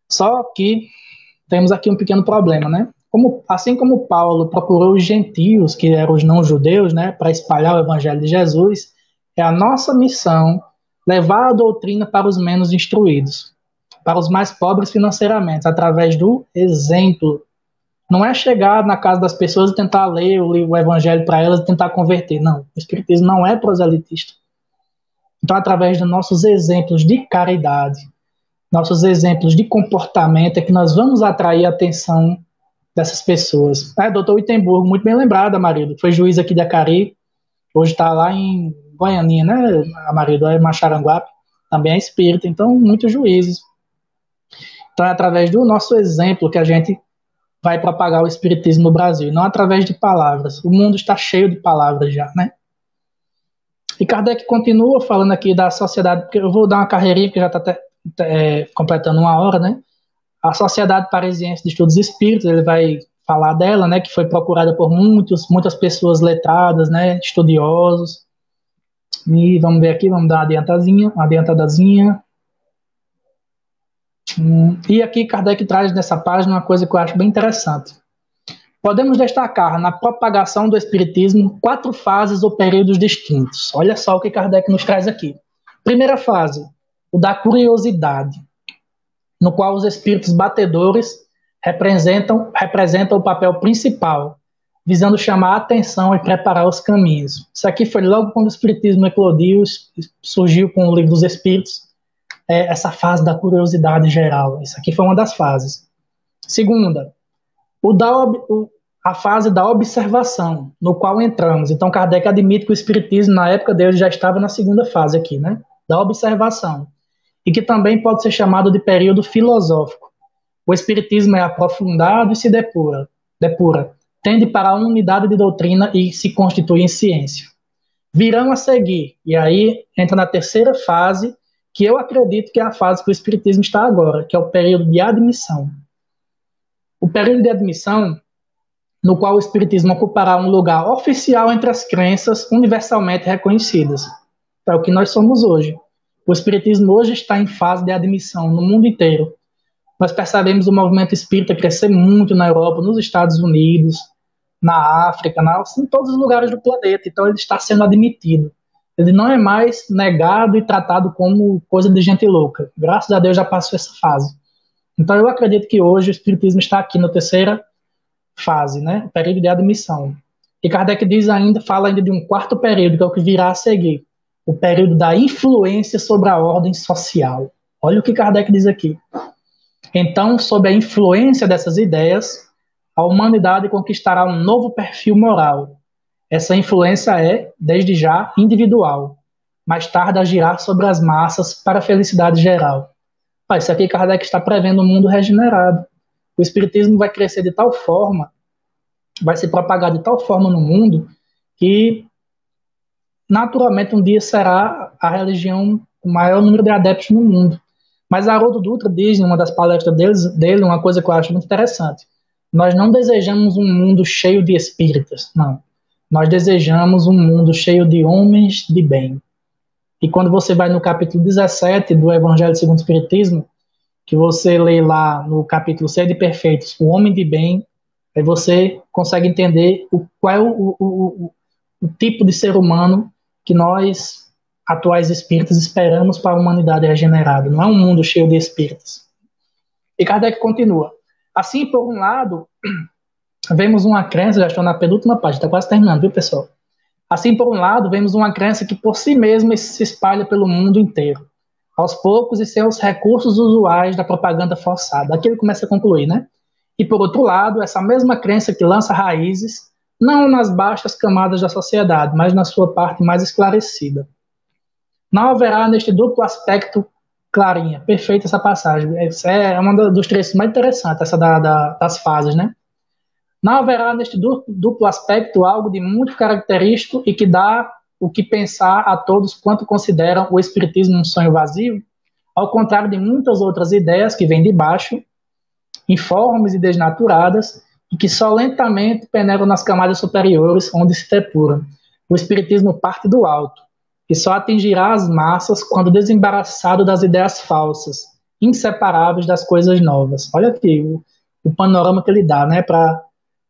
Só que temos aqui um pequeno problema, né? Assim como Paulo procurou os gentios, que eram os não-judeus, né, para espalhar o evangelho de Jesus, é a nossa missão levar a doutrina para os menos instruídos, para os mais pobres financeiramente, através do exemplo. Não é chegar na casa das pessoas e tentar ler o evangelho para elas e tentar converter. Não, o espiritismo não é proselitista. Então, através dos nossos exemplos de caridade, nossos exemplos de comportamento, é que nós vamos atrair a atenção dessas pessoas. Doutor Wittenburgo, muito bem lembrada, marido. Foi juiz aqui de Acari, hoje está lá em Goianinha, né? A marido é Macharanguape, também é espírita, então muitos juízes. Então é através do nosso exemplo que a gente vai propagar o espiritismo no Brasil, não através de palavras. O mundo está cheio de palavras já, né? E Kardec continua falando aqui da sociedade, porque eu vou dar uma carreirinha, porque já está completando 1 hora, né? A Sociedade Parisiense de Estudos Espíritas, ele vai falar dela, né? Que foi procurada por muitas pessoas letradas, né? Estudiosos. E vamos ver aqui, vamos dar uma adiantadazinha. E aqui Kardec traz nessa página uma coisa que eu acho bem interessante. Podemos destacar na propagação do espiritismo 4 fases ou períodos distintos. Olha só o que Kardec nos traz aqui. Primeira fase, o da curiosidade, no qual os espíritos batedores representam o papel principal, visando chamar a atenção e preparar os caminhos. Isso aqui foi logo quando o espiritismo eclodiu, surgiu com o Livro dos Espíritos, essa fase da curiosidade geral. Isso aqui foi uma das fases. Segunda, a fase da observação, no qual entramos. Então, Kardec admite que o espiritismo, na época dele, já estava na segunda fase aqui, né? Da observação. E que também pode ser chamado de período filosófico. O espiritismo é aprofundado e se depura, tende para a unidade de doutrina e se constitui em ciência. Virão a seguir, e aí entra na terceira fase, que eu acredito que é a fase que o espiritismo está agora, que é o período de admissão. O período de admissão, no qual o espiritismo ocupará um lugar oficial entre as crenças universalmente reconhecidas. É o que nós somos hoje. O espiritismo hoje está em fase de admissão no mundo inteiro. Nós percebemos o movimento espírita crescer muito na Europa, nos Estados Unidos, na África, em todos os lugares do planeta. Então ele está sendo admitido. Ele não é mais negado e tratado como coisa de gente louca. Graças a Deus já passou essa fase. Então eu acredito que hoje o espiritismo está aqui na terceira fase, né? Período de admissão. E Kardec fala ainda de um 4º período, que é o que virá a seguir. O período da influência sobre a ordem social. Olha o que Kardec diz aqui. Então, sob a influência dessas ideias, a humanidade conquistará um novo perfil moral. Essa influência é, desde já, individual. Mais tarde agirá sobre as massas para a felicidade geral. Isso aqui Kardec está prevendo um mundo regenerado. O espiritismo vai crescer de tal forma, vai se propagar de tal forma no mundo, que naturalmente um dia será a religião com o maior número de adeptos no mundo. Mas Haroldo Dutra diz em uma das palestras dele uma coisa que eu acho muito interessante. Nós não desejamos um mundo cheio de espíritas, não. Nós desejamos um mundo cheio de homens de bem. E quando você vai no capítulo 17 do Evangelho segundo o Espiritismo, que você lê lá no capítulo Sede Perfeitos, o homem de bem, aí você consegue entender qual é o tipo de ser humano que nós, atuais espíritas, esperamos para a humanidade regenerada. Não é um mundo cheio de espíritas. E Kardec continua. Assim, por um lado, vemos uma crença, já estou na penúltima página, está quase terminando, viu, pessoal? Assim, por um lado, vemos uma crença que por si mesma se espalha pelo mundo inteiro, aos poucos e sem os recursos usuais da propaganda forçada. Aqui ele começa a concluir, né? E por outro lado, essa mesma crença que lança raízes, não nas baixas camadas da sociedade, mas na sua parte mais esclarecida. Não haverá neste duplo aspecto, Clarinha, perfeita essa passagem, essa é uma dos trechos mais interessantes, essa das fases, né? Não haverá neste duplo aspecto algo de muito característico e que dá o que pensar a todos quanto consideram o espiritismo um sonho vazio, ao contrário de muitas outras ideias que vêm de baixo, informes e desnaturadas, e que só lentamente penetram nas camadas superiores, onde se depuram. O espiritismo parte do alto, e só atingirá as massas quando desembaraçado das ideias falsas, inseparáveis das coisas novas. Olha aqui o panorama que ele dá, né, para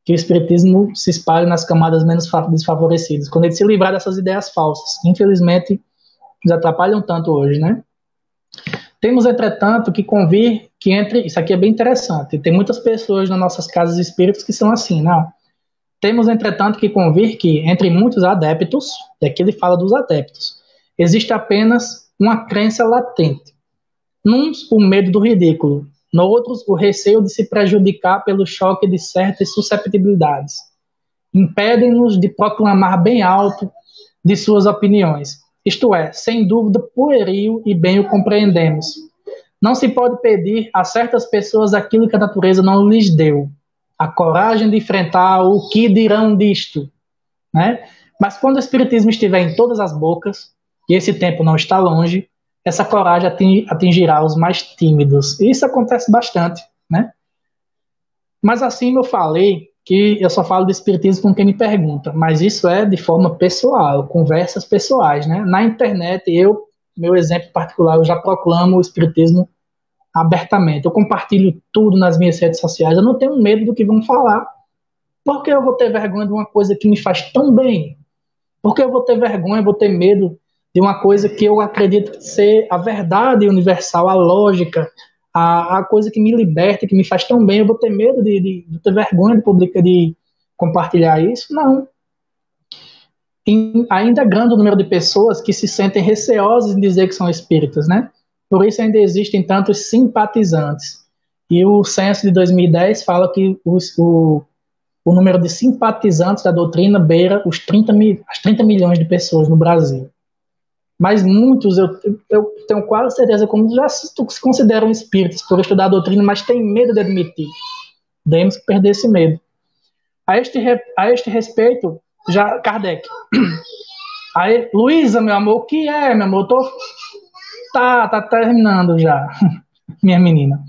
que o espiritismo se espalhe nas camadas menos desfavorecidas, quando ele se livrar dessas ideias falsas. Infelizmente, nos atrapalham tanto hoje, né? Temos, entretanto, que convir que entre... Isso aqui é bem interessante. Tem muitas pessoas nas nossas casas espíritas que são assim, não? Temos, entretanto, que convir que, entre muitos adeptos, e aqui ele fala dos adeptos, existe apenas uma crença latente. Nuns, o medo do ridículo. Noutros, o receio de se prejudicar pelo choque de certas susceptibilidades. Impedem-nos de proclamar bem alto de suas opiniões. Isto é, sem dúvida, pueril e bem o compreendemos. Não se pode pedir a certas pessoas aquilo que a natureza não lhes deu. A coragem de enfrentar o que dirão disto, né? Mas quando o espiritismo estiver em todas as bocas, e esse tempo não está longe, essa coragem atingirá os mais tímidos. E isso acontece bastante, né? Mas assim eu falei que eu só falo de espiritismo com quem me pergunta, mas isso é de forma pessoal, conversas pessoais, né? Na internet, meu exemplo particular, eu já proclamo o espiritismo abertamente. Eu compartilho tudo nas minhas redes sociais, eu não tenho medo do que vão falar. Por que eu vou ter vergonha de uma coisa que me faz tão bem? Por que eu vou ter vergonha, vou ter medo de uma coisa que eu acredito ser a verdade universal, a lógica, a coisa que me liberta, que me faz tão bem? Eu vou ter medo de ter vergonha de compartilhar isso? Não. Tem ainda grande o número de pessoas que se sentem receosas em dizer que são espíritas, né? Por isso ainda existem tantos simpatizantes. E o censo de 2010 fala que o número de simpatizantes da doutrina beira as 30 milhões de pessoas no Brasil. Mas muitos, eu tenho quase certeza, como já se consideram espíritas por estudar a doutrina, mas têm medo de admitir. Temos que perder esse medo. A este respeito, já Kardec. Aí, Luísa, meu amor, o que é, meu amor? Tá terminando já, minha menina.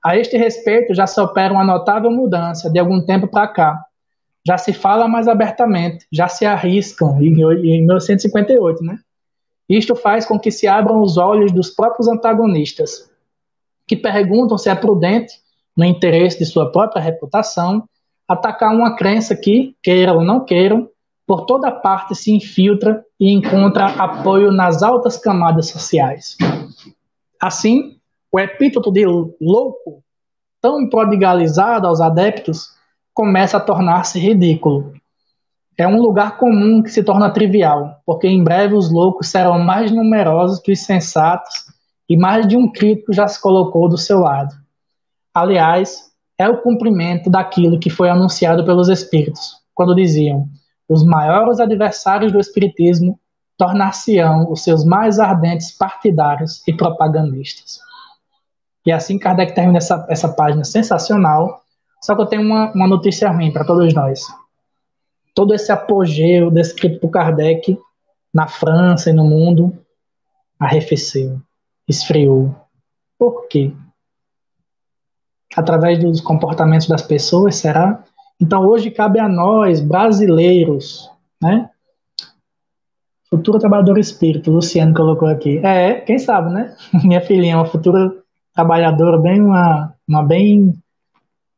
A este respeito, já se opera uma notável mudança de algum tempo para cá. Já se fala mais abertamente, já se arriscam, em 1958, né? Isto faz com que se abram os olhos dos próprios antagonistas, que perguntam se é prudente, no interesse de sua própria reputação, atacar uma crença que, queiram ou não queiram, por toda parte se infiltra e encontra apoio nas altas camadas sociais. Assim, o epíteto de louco, tão prodigalizado aos adeptos, começa a tornar-se ridículo. É um lugar comum que se torna trivial, porque em breve os loucos serão mais numerosos que os sensatos e mais de um crítico já se colocou do seu lado. Aliás, é o cumprimento daquilo que foi anunciado pelos espíritos, quando diziam: os maiores adversários do espiritismo tornar-se-ão os seus mais ardentes partidários e propagandistas. E assim Kardec termina essa página sensacional, só que eu tenho uma notícia ruim para todos nós. Todo esse apogeu descrito por Kardec na França e no mundo, arrefeceu, esfriou. Por quê? Através dos comportamentos das pessoas, será? Então hoje cabe a nós, brasileiros, né? Futuro trabalhador espírito, Luciano colocou aqui. Quem sabe, né? Minha filhinha, uma futura trabalhadora, bem uma bem,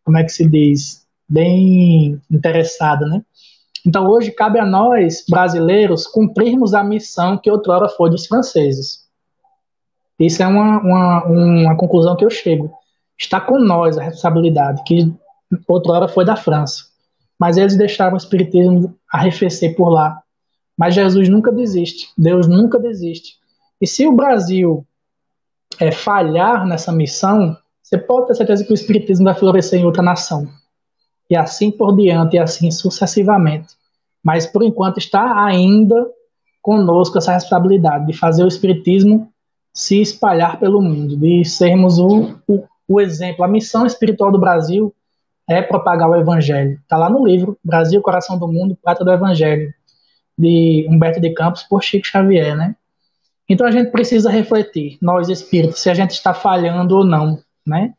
como é que se diz? Bem interessada, né? Então hoje cabe a nós, brasileiros, cumprirmos a missão que outrora foi dos franceses. Isso é uma conclusão que eu chego. Está com nós a responsabilidade, que outrora foi da França. Mas eles deixaram o espiritismo arrefecer por lá. Mas Jesus nunca desiste, Deus nunca desiste. E se o Brasil falhar nessa missão, você pode ter certeza que o espiritismo vai florescer em outra nação. E assim por diante, e assim sucessivamente. Mas por enquanto está ainda conosco essa responsabilidade de fazer o espiritismo se espalhar pelo mundo, de sermos o exemplo. A missão espiritual do Brasil é propagar o Evangelho. Está lá no livro Brasil, Coração do Mundo, Prata do Evangelho, de Humberto de Campos por Chico Xavier, né? Então a gente precisa refletir, nós espíritos, se a gente está falhando ou não, né?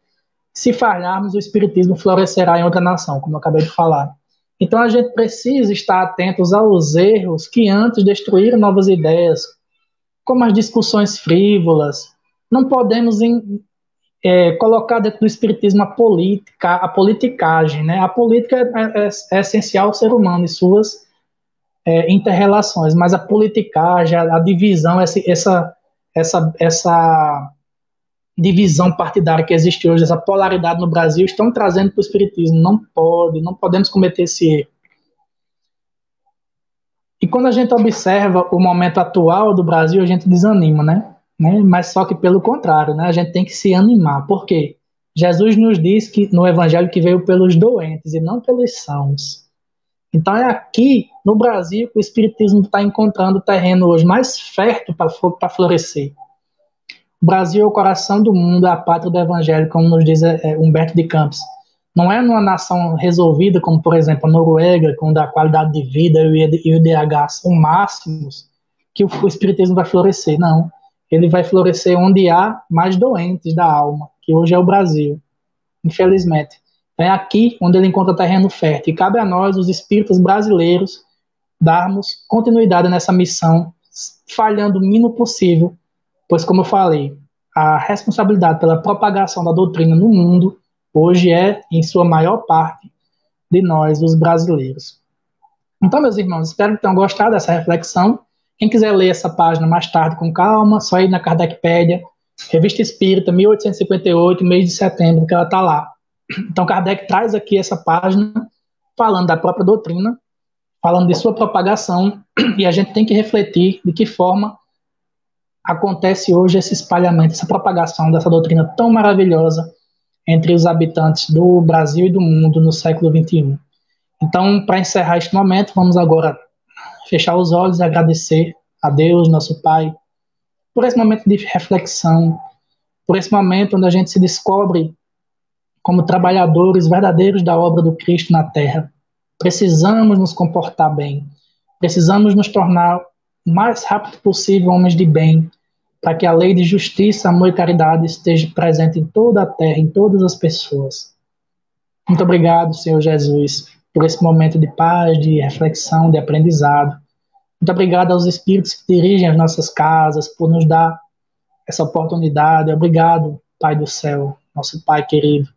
Se falharmos, o espiritismo florescerá em outra nação, como eu acabei de falar. Então a gente precisa estar atentos aos erros que antes destruíram novas ideias, como as discussões frívolas. Não podemos colocar dentro do espiritismo a politicagem, né? A política é essencial ao ser humano e suas inter-relações, mas a politicagem, a divisão, essa divisão partidária que existe hoje, essa polaridade no Brasil, estão trazendo para o espiritismo. Não podemos cometer esse erro. E quando a gente observa o momento atual do Brasil, a gente desanima, né? Mas só que pelo contrário, né? A gente tem que se animar. Por quê? Jesus nos diz que no Evangelho que veio pelos doentes e não pelos sãos. Então é aqui no Brasil que o espiritismo está encontrando o terreno hoje mais fértil para florescer. O Brasil é o coração do mundo, é a pátria do Evangelho, como nos diz Humberto de Campos. Não é numa nação resolvida, como por exemplo a Noruega, onde a qualidade de vida e o IDH são máximos, que o espiritismo vai florescer. Não, ele vai florescer onde há mais doentes da alma, que hoje é o Brasil, infelizmente. É aqui onde ele encontra terreno fértil. E cabe a nós, os espíritos brasileiros, darmos continuidade nessa missão, falhando o mínimo possível, pois, como eu falei, a responsabilidade pela propagação da doutrina no mundo hoje é, em sua maior parte, de nós, os brasileiros. Então, meus irmãos, espero que tenham gostado dessa reflexão. Quem quiser ler essa página mais tarde com calma, só ir na Kardecpédia, Revista Espírita, 1858, mês de setembro, que ela está lá. Então, Kardec traz aqui essa página falando da própria doutrina, falando de sua propagação, e a gente tem que refletir de que forma acontece hoje esse espalhamento, essa propagação dessa doutrina tão maravilhosa entre os habitantes do Brasil e do mundo no século XXI. Então, para encerrar este momento, vamos agora fechar os olhos e agradecer a Deus, nosso Pai, por esse momento de reflexão, por esse momento onde a gente se descobre como trabalhadores verdadeiros da obra do Cristo na Terra. Precisamos nos comportar bem, precisamos nos tornar o mais rápido possível homens de bem, para que a lei de justiça, amor e caridade esteja presente em toda a Terra, em todas as pessoas. Muito obrigado, Senhor Jesus, por esse momento de paz, de reflexão, de aprendizado. Muito obrigado aos espíritos que dirigem as nossas casas, por nos dar essa oportunidade. Obrigado, Pai do céu, nosso Pai querido,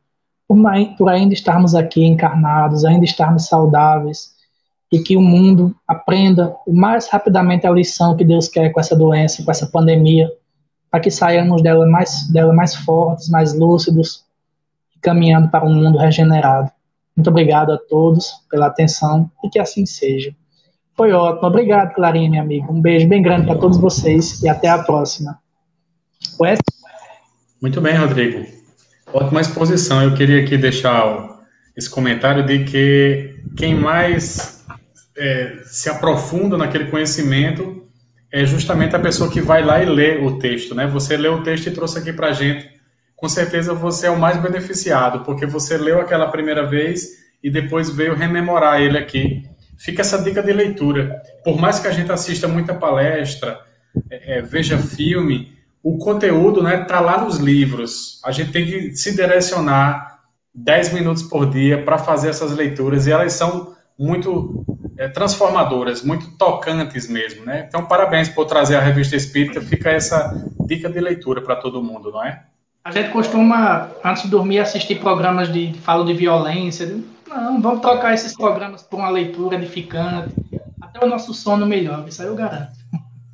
por ainda estarmos aqui encarnados, ainda estarmos saudáveis, e que o mundo aprenda o mais rapidamente a lição que Deus quer com essa doença, com essa pandemia, para que saiamos dela mais fortes, mais lúcidos, caminhando para um mundo regenerado. Muito obrigado a todos pela atenção e que assim seja. Foi ótimo. Obrigado, Clarinha, minha amiga. Um beijo bem grande para todos vocês e até a próxima. Muito bem, Rodrigo. Ótima exposição. Eu queria aqui deixar esse comentário de que quem mais se aprofunda naquele conhecimento é justamente a pessoa que vai lá e lê o texto, né? Você leu o texto e trouxe aqui para a gente. Com certeza você é o mais beneficiado, porque você leu aquela primeira vez e depois veio rememorar ele aqui. fica essa dica de leitura. Por mais que a gente assista muita palestra, veja filme, o conteúdo, né, tá lá nos livros. A gente tem que se direcionar 10 minutos por dia para fazer essas leituras, e elas são muito transformadoras, muito tocantes mesmo, né? Então, parabéns por trazer a Revista Espírita, fica essa dica de leitura para todo mundo, não é? A gente costuma, antes de dormir, assistir programas de falam de violência. Não, vamos trocar esses programas por uma leitura edificante, até o nosso sono melhor, isso aí eu garanto.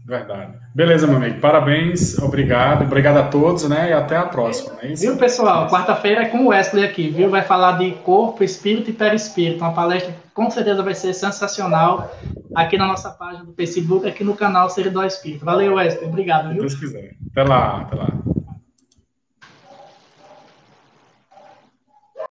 Verdade. Beleza, meu amigo. Parabéns, obrigado a todos, né? E até a próxima. É isso? Viu, pessoal? Quarta-feira é com o Wesley aqui, viu? Vai falar de corpo, espírito e perispírito. Uma palestra que com certeza vai ser sensacional aqui na nossa página do Facebook, aqui no canal Seridó Espírito. Valeu, Wesley. Obrigado, viu? Se Deus quiser. Até lá, até lá.